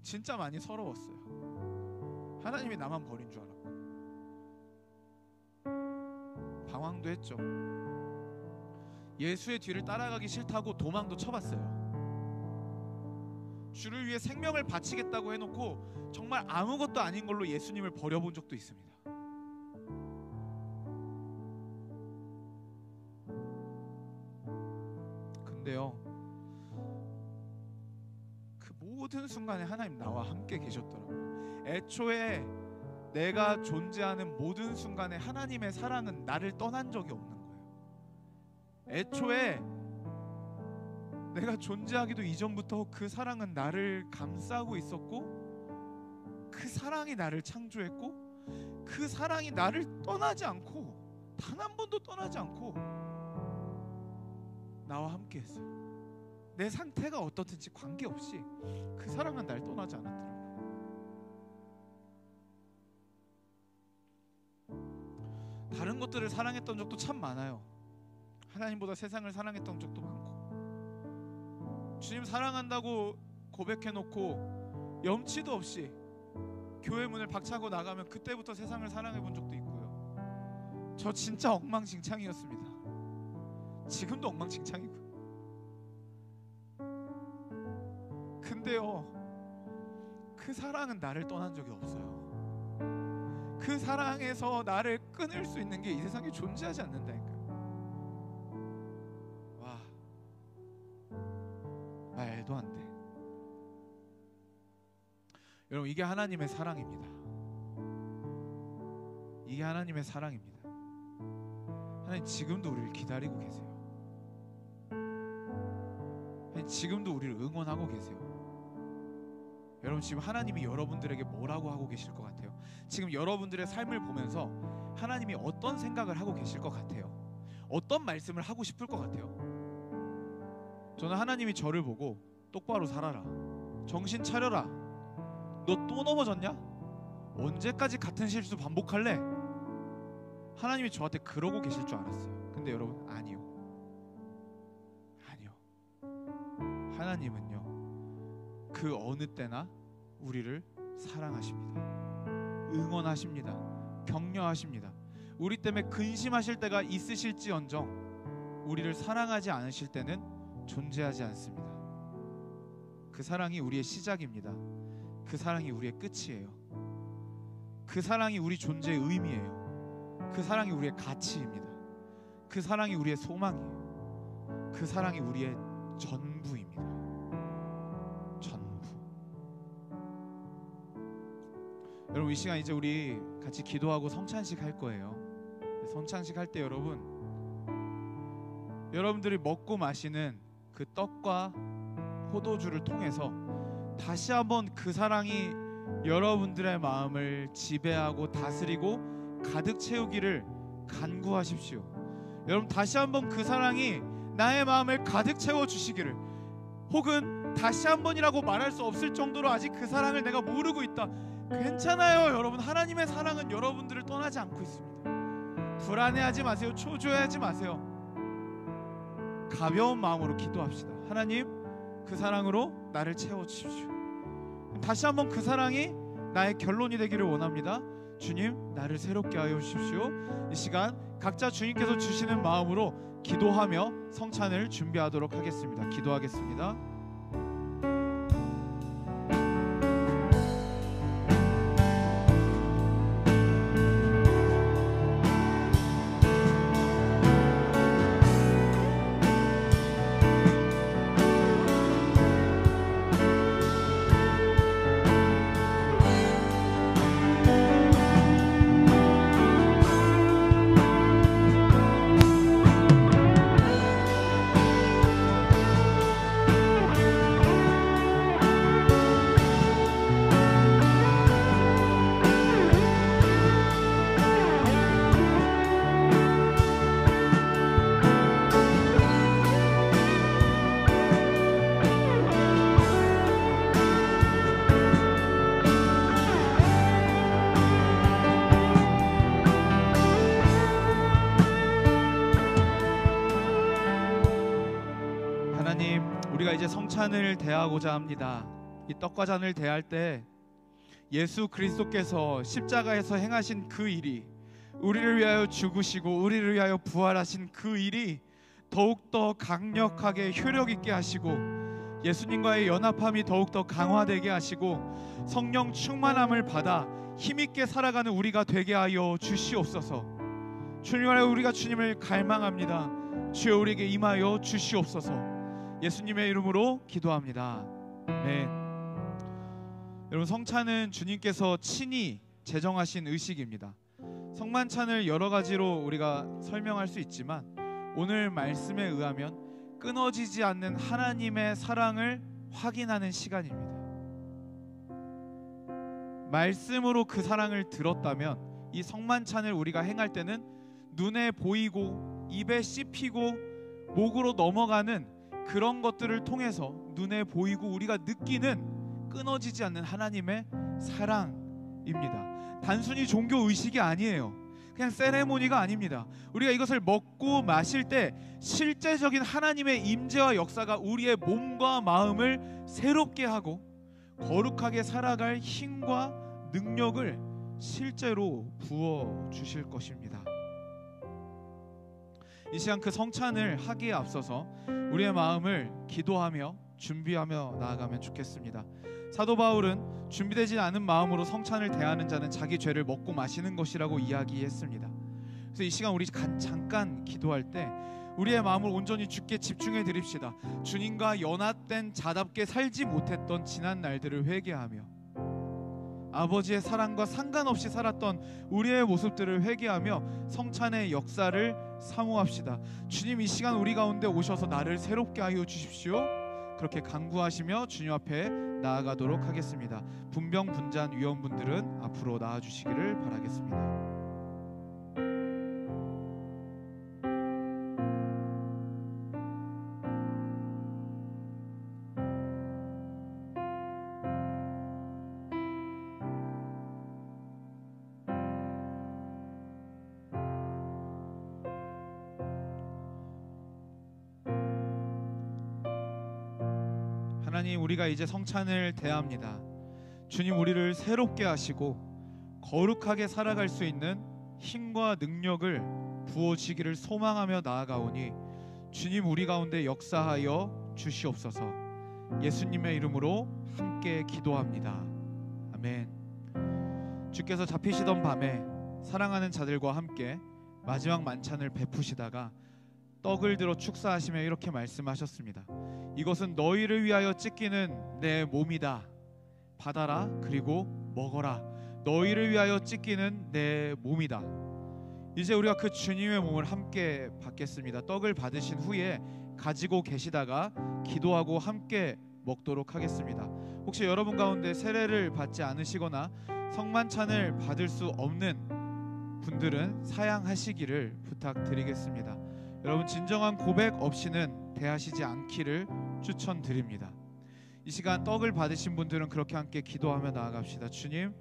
진짜 많이 서러웠어요. 하나님이 나만 버린 줄 알았고 방황도 했죠. 예수의 뒤를 따라가기 싫다고 도망도 쳐봤어요. 주를 위해 생명을 바치겠다고 해놓고 정말 아무것도 아닌 걸로 예수님을 버려본 적도 있습니다. 근데요, 그 모든 순간에 하나님 나와 함께 계셨더라고요. 애초에 내가 존재하는 모든 순간에 하나님의 사랑은 나를 떠난 적이 없는 거예요. 애초에 내가 존재하기도 이전부터 그 사랑은 나를 감싸고 있었고, 그 사랑이 나를 창조했고, 그 사랑이 나를 떠나지 않고, 단 한 번도 떠나지 않고 나와 함께 했어요. 내 상태가 어떻든지 관계없이 그 사랑은 날 떠나지 않았더라고요. 다른 것들을 사랑했던 적도 참 많아요. 하나님보다 세상을 사랑했던 적도 많고, 주님 사랑한다고 고백해놓고 염치도 없이 교회 문을 박차고 나가면 그때부터 세상을 사랑해본 적도 있고요. 저 진짜 엉망진창이었습니다. 지금도 엉망진창이고요. 근데요, 그 사랑은 나를 떠난 적이 없어요. 그 사랑에서 나를 끊을 수 있는 게 이 세상에 존재하지 않는다니까요. 와, 말도 안 돼. 여러분, 이게 하나님의 사랑입니다. 이게 하나님의 사랑입니다. 하나님 지금도 우리를 기다리고 계세요. 하나님 지금도 우리를 응원하고 계세요. 여러분, 지금 하나님이 여러분들에게 뭐라고 하고 계실 것 같아요? 지금 여러분들의 삶을 보면서 하나님이 어떤 생각을 하고 계실 것 같아요? 어떤 말씀을 하고 싶을 것 같아요? 저는 하나님이 저를 보고 똑바로 살아라, 정신 차려라, 너 또 넘어졌냐? 언제까지 같은 실수 반복할래? 하나님이 저한테 그러고 계실 줄 알았어요. 근데 여러분, 아니요. 하나님은요, 그 어느 때나 우리를 사랑하십니다. 응원하십니다. 격려하십니다. 우리 때문에 근심하실 때가 있으실지언정 우리를 사랑하지 않으실 때는 존재하지 않습니다. 그 사랑이 우리의 시작입니다. 그 사랑이 우리의 끝이에요. 그 사랑이 우리 존재의 의미예요. 그 사랑이 우리의 가치입니다. 그 사랑이 우리의 소망이에요. 그 사랑이 우리의 전부입니다. 전부. 여러분, 이 시간 이제 우리 같이 기도하고 성찬식 할 거예요. 성찬식 할 때 여러분들이 먹고 마시는 그 떡과 포도주를 통해서 다시 한번 그 사랑이 여러분들의 마음을 지배하고 다스리고 가득 채우기를 간구하십시오. 여러분, 다시 한번 그 사랑이 나의 마음을 가득 채워주시기를, 혹은 다시 한번이라고 말할 수 없을 정도로 아직 그 사랑을 내가 모르고 있다, 괜찮아요. 여러분, 하나님의 사랑은 여러분들을 떠나지 않고 있습니다. 불안해하지 마세요. 초조해하지 마세요. 가벼운 마음으로 기도합시다. 하나님, 그 사랑으로 나를 채워주십시오. 다시 한번 그 사랑이 나의 결론이 되기를 원합니다. 주님, 나를 새롭게 하여 주십시오. 이 시간 각자 주님께서 주시는 마음으로 기도하며 성찬을 준비하도록 하겠습니다. 기도하겠습니다. 우리가 이제 성찬을 대하고자 합니다. 이 떡과 잔을 대할 때 예수 그리스도께서 십자가에서 행하신 그 일이, 우리를 위하여 죽으시고 우리를 위하여 부활하신 그 일이 더욱더 강력하게 효력 있게 하시고, 예수님과의 연합함이 더욱더 강화되게 하시고, 성령 충만함을 받아 힘있게 살아가는 우리가 되게 하여 주시옵소서. 주님 안에 우리가 주님을 갈망합니다. 주여, 우리에게 임하여 주시옵소서. 예수님의 이름으로 기도합니다. 아멘. 여러분, 성찬은 주님께서 친히 제정하신 의식입니다. 성만찬을 여러 가지로 우리가 설명할 수 있지만 오늘 말씀에 의하면 끊어지지 않는 하나님의 사랑을 확인하는 시간입니다. 말씀으로 그 사랑을 들었다면 이 성만찬을 우리가 행할 때는 눈에 보이고 입에 씹히고 목으로 넘어가는 그런 것들을 통해서 눈에 보이고 우리가 느끼는 끊어지지 않는 하나님의 사랑입니다. 단순히 종교 의식이 아니에요. 그냥 세레모니가 아닙니다. 우리가 이것을 먹고 마실 때 실제적인 하나님의 임재와 역사가 우리의 몸과 마음을 새롭게 하고 거룩하게 살아갈 힘과 능력을 실제로 부어 주실 것입니다. 이 시간 그 성찬을 하기에 앞서서 우리의 마음을 기도하며 준비하며 나아가면 좋겠습니다. 사도 바울은 준비되지 않은 마음으로 성찬을 대하는 자는 자기 죄를 먹고 마시는 것이라고 이야기했습니다. 그래서 이 시간 우리 잠깐 기도할 때 우리의 마음을 온전히 주께 집중해 드립시다. 주님과 연합된 자답게 살지 못했던 지난 날들을 회개하며 아버지의 사랑과 상관없이 살았던 우리의 모습들을 회개하며 성찬의 역사를 사모합시다. 주님, 이 시간 우리 가운데 오셔서 나를 새롭게 하여 주십시오. 그렇게 간구하시며 주님 앞에 나아가도록 하겠습니다. 분병분잔 위원분들은 앞으로 나와주시기를 바라겠습니다. 하나님, 우리가 이제 성찬을 대합니다. 주님, 우리를 새롭게 하시고 거룩하게 살아갈 수 있는 힘과 능력을 부어주시기를 소망하며 나아가오니 주님, 우리 가운데 역사하여 주시옵소서. 예수님의 이름으로 함께 기도합니다. 아멘. 주께서 잡히시던 밤에 사랑하는 자들과 함께 마지막 만찬을 베푸시다가 떡을 들어 축사하시며 이렇게 말씀하셨습니다. 이것은 너희를 위하여 찢기는 내 몸이다. 받아라, 그리고 먹어라. 너희를 위하여 찢기는 내 몸이다. 이제 우리가 그 주님의 몸을 함께 받겠습니다. 떡을 받으신 후에 가지고 계시다가 기도하고 함께 먹도록 하겠습니다. 혹시 여러분 가운데 세례를 받지 않으시거나 성만찬을 받을 수 없는 분들은 사양하시기를 부탁드리겠습니다. 여러분, 진정한 고백 없이는 대하시지 않기를 추천드립니다. 이 시간 떡을 받으신 분들은 그렇게 함께 기도하며 나아갑시다. 주님,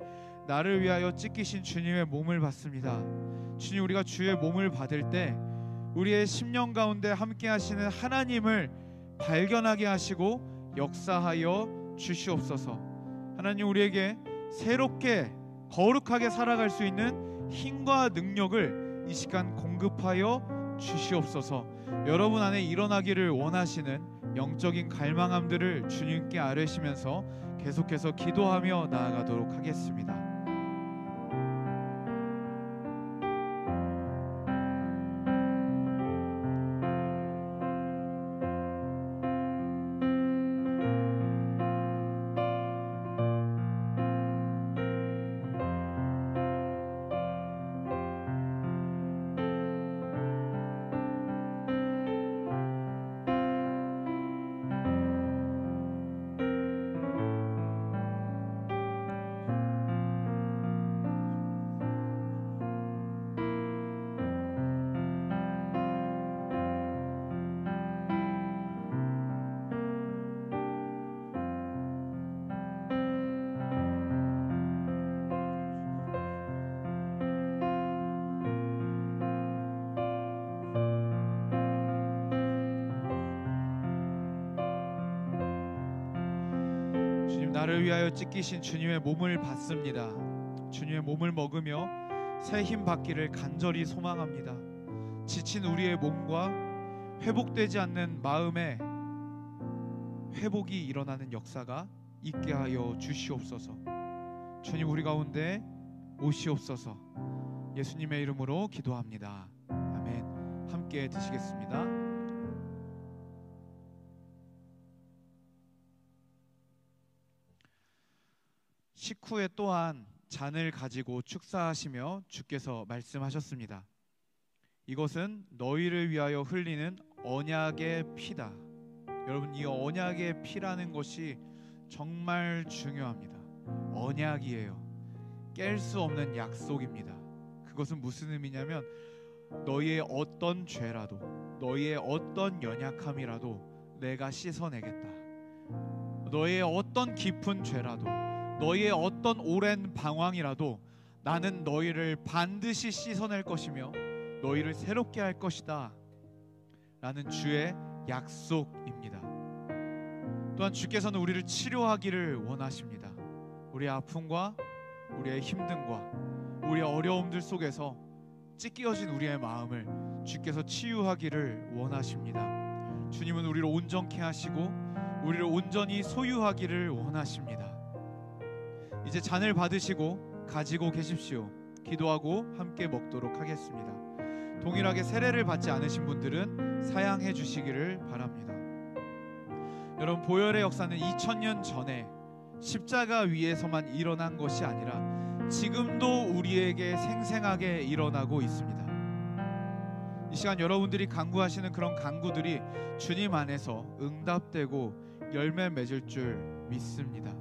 나를 위하여 찢기신 주님의 몸을 받습니다. 주님, 우리가 주의 몸을 받을 때 우리의 심령 가운데 함께 하시는 하나님을 발견하게 하시고 역사하여 주시옵소서. 하나님, 우리에게 새롭게 거룩하게 살아갈 수 있는 힘과 능력을 이 시간 공급하여 주시옵소서. 여러분 안에 일어나기를 원하시는 영적인 갈망함들을 주님께 아뢰시면서 계속해서 기도하며 나아가도록 하겠습니다. 나를 위하여 찢기신 주님의 몸을 받습니다. 주님의 몸을 먹으며 새 힘 받기를 간절히 소망합니다. 지친 우리의 몸과 회복되지 않는 마음의 회복이 일어나는 역사가 있게 하여 주시옵소서. 주님, 우리 가운데 오시옵소서. 예수님의 이름으로 기도합니다. 아멘. 함께 드시겠습니다. 식후에 또한 잔을 가지고 축사하시며 주께서 말씀하셨습니다. 이것은 너희를 위하여 흘리는 언약의 피다. 여러분, 이 언약의 피라는 것이 정말 중요합니다. 언약이에요. 깰 수 없는 약속입니다. 그것은 무슨 의미냐면 너희의 어떤 죄라도, 너희의 어떤 연약함이라도 내가 씻어내겠다. 너희의 어떤 깊은 죄라도, 너희의 어떤 오랜 방황이라도 나는 너희를 반드시 씻어낼 것이며 너희를 새롭게 할 것이다 라는 주의 약속입니다. 또한 주께서는 우리를 치료하기를 원하십니다. 우리의 아픔과 우리의 힘듦과 우리의 어려움들 속에서 찢겨진 우리의 마음을 주께서 치유하기를 원하십니다. 주님은 우리를 온전케 하시고 우리를 온전히 소유하기를 원하십니다. 이제 잔을 받으시고 가지고 계십시오. 기도하고 함께 먹도록 하겠습니다. 동일하게 세례를 받지 않으신 분들은 사양해 주시기를 바랍니다. 여러분, 보혈의 역사는 2000년 전에 십자가 위에서만 일어난 것이 아니라 지금도 우리에게 생생하게 일어나고 있습니다. 이 시간 여러분들이 간구하시는 그런 간구들이 주님 안에서 응답되고 열매 맺을 줄 믿습니다.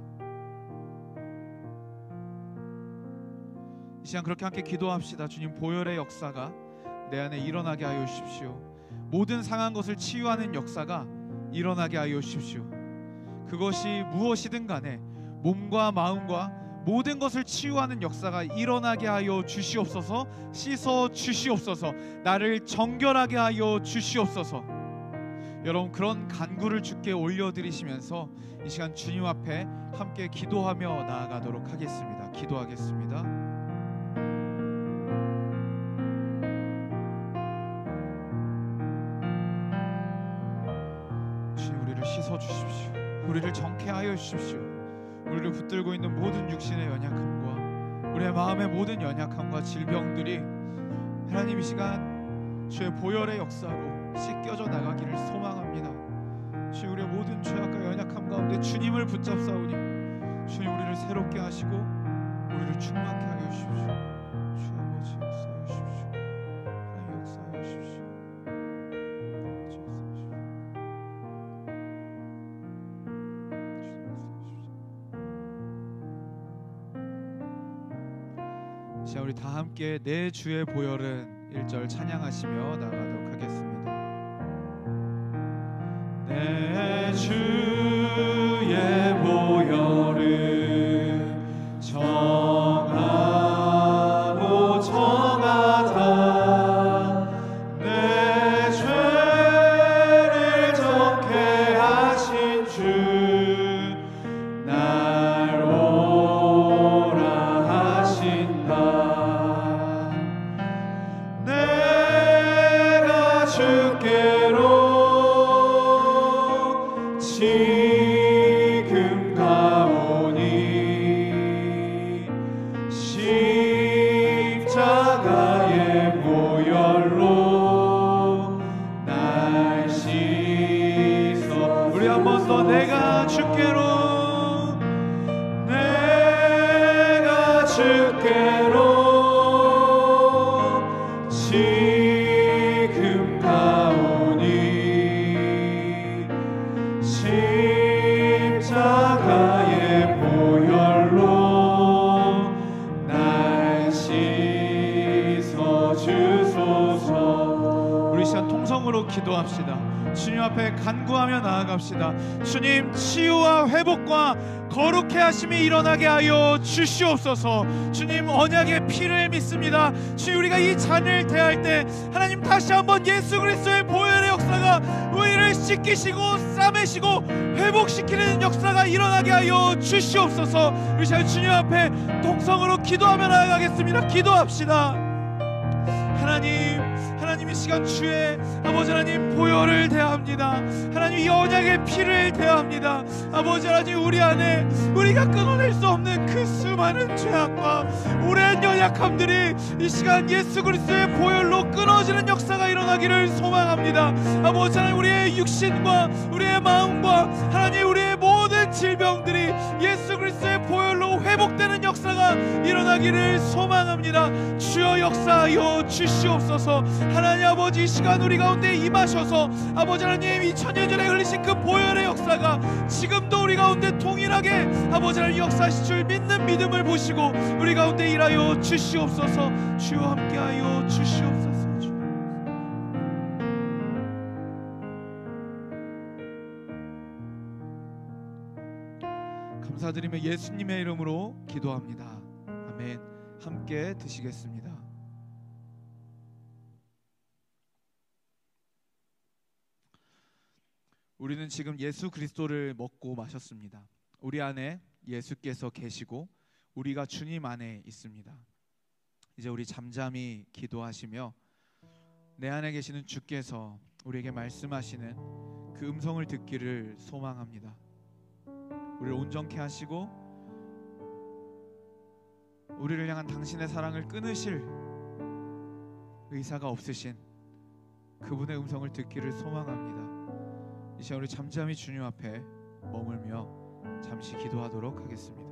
이 시간 그렇게 함께 기도합시다. 주님, 보혈의 역사가 내 안에 일어나게 하여 주십시오. 모든 상한 것을 치유하는 역사가 일어나게 하여 주십시오. 그것이 무엇이든 간에 몸과 마음과 모든 것을 치유하는 역사가 일어나게 하여 주시옵소서. 씻어 주시옵소서. 나를 정결하게 하여 주시옵소서. 여러분, 그런 간구를 주께 올려드리시면서 이 시간 주님 앞에 함께 기도하며 나아가도록 하겠습니다. 기도하겠습니다. 주님, 우리를 씻어 주십시오. 우리를 정케하여 주십시오. 우리를 붙들고 있는 모든 육신의 연약함과 우리의 마음의 모든 연약함과 질병들이 하나님 이 시간 주의 보혈의 역사로 씻겨져 나가기를 소망합니다. 주님, 우리의 모든 죄악과 연약함 가운데 주님을 붙잡사오니 주님, 우리를 새롭게 하시고 우리를 충만케 하여 주십시오. 주 아버지, 역사하여 주십시오. 하나님, 역사하여 주십시오. 자, 우리 다 함께 내 주의 보혈은 1절 찬양하시며 나가도록 하겠습니다. 내 주의 보혈은 정하고 정하다. 내 죄를 정케 하신 주 날 오라 하신다. 내가 주께로 지금 가오니 십자가의 보혈로 날 씻어. 우리 한 번 더 내가 주께로 지금 가오니 십자가의 보혈로 날 씻어 주소서. 우리 시간 통성으로 기도합시다. 주님 앞에 간구하며 나아갑시다. 주님, 치유와 회복과 거룩해 하심이 일어나게 하여 주시옵소서. 주님, 언약의 피를 믿습니다. 주님, 우리가 이 잔을 대할 때 하나님 다시 한번 예수 그리스도의 보혈의 역사가 우리를 씻기시고 싸매시고 회복시키는 역사가 일어나게 하여 주시옵소서. 우리 주님 앞에 동성으로 기도하며 나아가겠습니다. 기도합시다. 하나님 이 시간 주의 아버지 하나님 보혈을 대합니다. 하나님 이 언약의 피를 대합니다. 아버지 하나님, 우리 안에 우리가 끊어낼 수 없는 그 수많은 죄악과 오랜 연약함들이 이 시간 예수 그리스도의 보혈로 끊어지는 역사가 일어나기를 소망합니다. 아버지 하나님, 우리의 육신과 우리의 마음과 하나님 우리의 모든 질병들이 예수 그리스도의 보혈로 또 회복되는 역사가 일어나기를 소망합니다. 주여 역사하여 주시옵소서. 하나님 아버지, 이 시간 우리 가운데 임하셔서 아버지 하나님 2000년 전에 흘리신 그 보혈의 역사가 지금도 우리 가운데 동일하게 아버지 하나님 역사하실 줄 믿는 믿음을 보시고 우리 가운데 일하여 주시옵소서. 주여 함께하여 주시옵소서. 감사드리며 예수님의 이름으로 기도합니다. 아멘. 함께 드시겠습니다. 우리는 지금 예수 그리스도를 먹고 마셨습니다. 우리 안에 예수께서 계시고 우리가 주님 안에 있습니다. 이제 우리 잠잠히 기도하시며 내 안에 계시는 주께서 우리에게 말씀하시는 그 음성을 듣기를 소망합니다. 우리를 온전케 하시고 우리를 향한 당신의 사랑을 끊으실 의사가 없으신 그분의 음성을 듣기를 소망합니다. 이 시간 우리 잠잠히 주님 앞에 머물며 잠시 기도하도록 하겠습니다.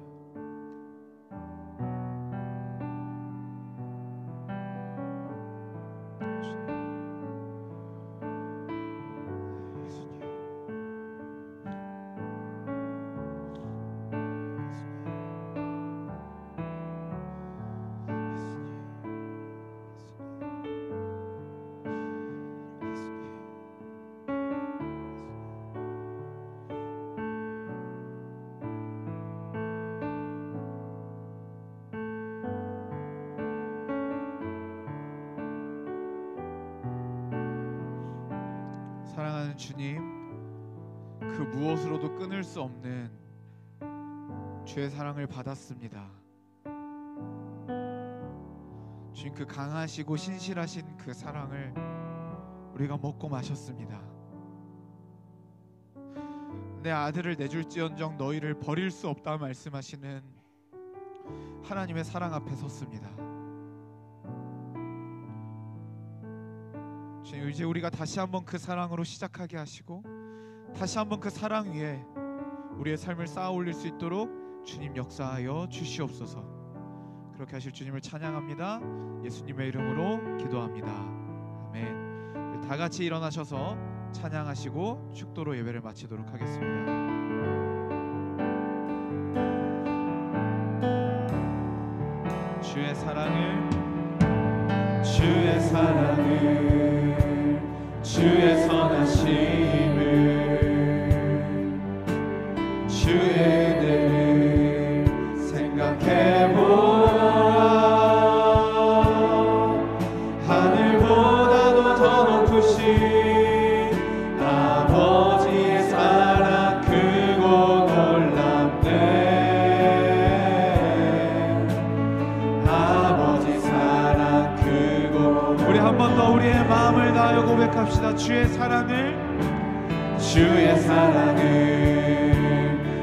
사랑하는 주님, 그 무엇으로도 끊을 수 없는 주의 사랑을 받았습니다. 주님, 그 강하시고 신실하신 그 사랑을 우리가 먹고 마셨습니다. 내 아들을 내줄지언정 너희를 버릴 수 없다 말씀하시는 하나님의 사랑 앞에 섰습니다. 주님, 이제 우리가 다시 한번 그 사랑으로 시작하게 하시고 다시 한번 그 사랑 위에 우리의 삶을 쌓아 올릴 수 있도록 주님 역사하여 주시옵소서. 그렇게 하실 주님을 찬양합니다. 예수님의 이름으로 기도합니다. 아멘. 다 같이 일어나셔서 찬양하시고 축도로 예배를 마치도록 하겠습니다. 주의 사랑을 주의 선하심을 주의 은혜를 생각해보라. 하늘보다도 더 높으신 아버지의 사랑 크고 놀랍네. 아버지 사랑 크고. 우리 한 번 더 우리의 마음을 다하여 고백합시다. 주의 사랑을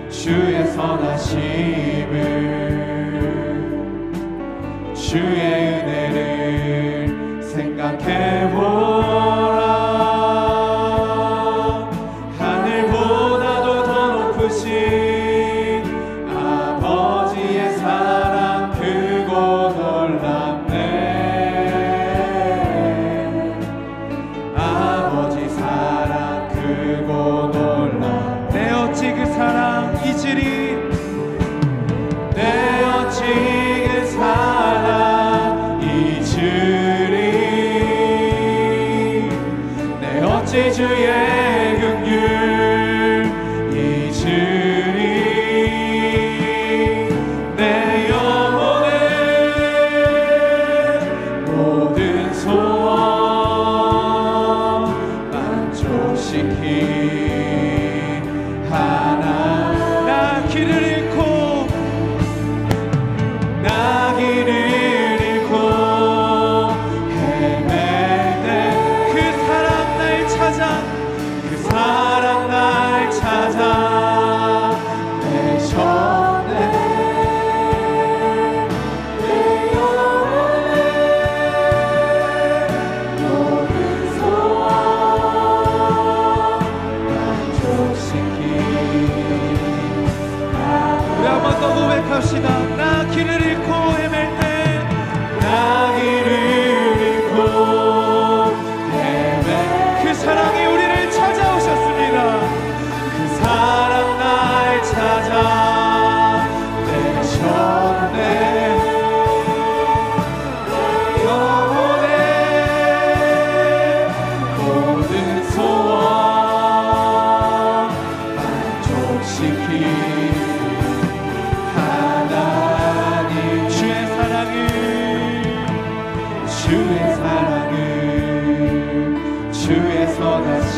주의 선하심을 주의 은혜를 생각해보라. 하늘보다도 더 높으신 아버지의 사랑 크고 놀랍네. 아버지 사랑 크고 놀랍네. 내 어찌 그 사랑 잊으리. 내 어찌 그 사랑 잊으리.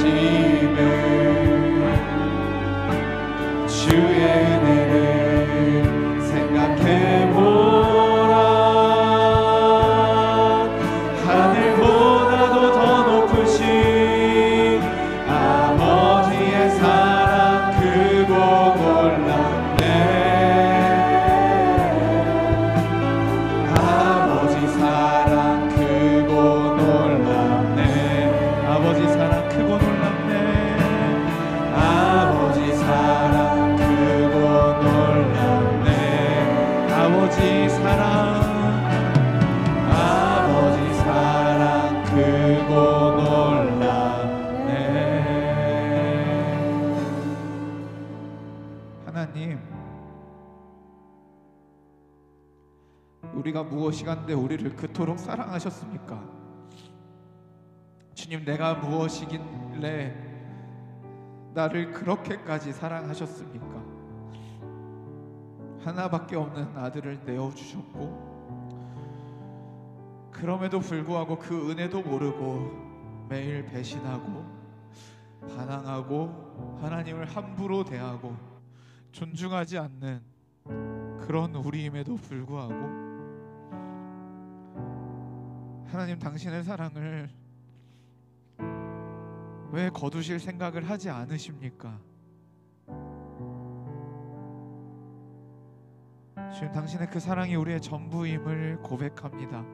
하심을 주의 은혜를 생각해보라. 하늘보다도 더 높으신 아버지의 사랑 크고 놀랍네. 아버지 사랑 크고 놀랍네. 아버지 사랑 크고 놀랍네. 아버지 사랑 크고 놀랍네. 아버지 사랑, 아버지 사랑 크고 놀랍네. 하나님, 우리가 무엇이간데 우리를 그토록 사랑하셨습니까? 주님, 내가 무엇이길래 나를 그렇게까지 사랑하셨습니까? 하나밖에 없는 아들을 내어주셨고, 그럼에도 불구하고 그 은혜도 모르고 매일 배신하고 반항하고 하나님을 함부로 대하고 존중하지 않는 그런 우리임에도 불구하고 하나님, 당신의 사랑을 왜 거두실 생각을 하지 않으십니까? 주님, 당신의 그 사랑이 우리의 전부임을 고백합니다.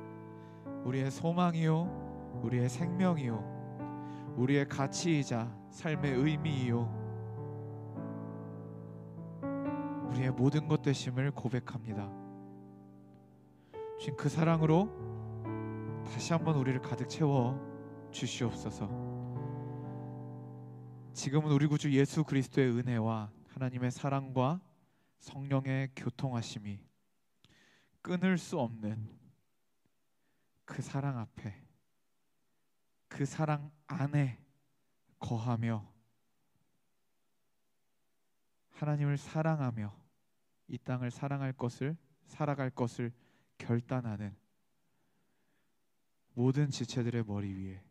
우리의 소망이요, 우리의 생명이요, 우리의 가치이자 삶의 의미이요, 우리의 모든 것 되심을 고백합니다. 주님, 그 사랑으로 다시 한번 우리를 가득 채워 주시옵소서. 지금은 우리 구주 예수 그리스도의 은혜와 하나님의 사랑과 성령의 교통하심이 끊을 수 없는 그 사랑 앞에, 그 사랑 안에 거하며 하나님을 사랑하며 이 땅을 사랑할 것을, 살아갈 것을 결단하는 모든 지체들의 머리 위에,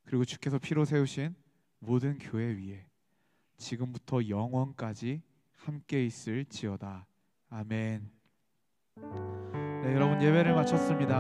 그리고 주께서 피로 세우신 모든 교회 위에 지금부터 영원까지 함께 있을지어다. 아멘. 네, 여러분, 예배를 마쳤습니다.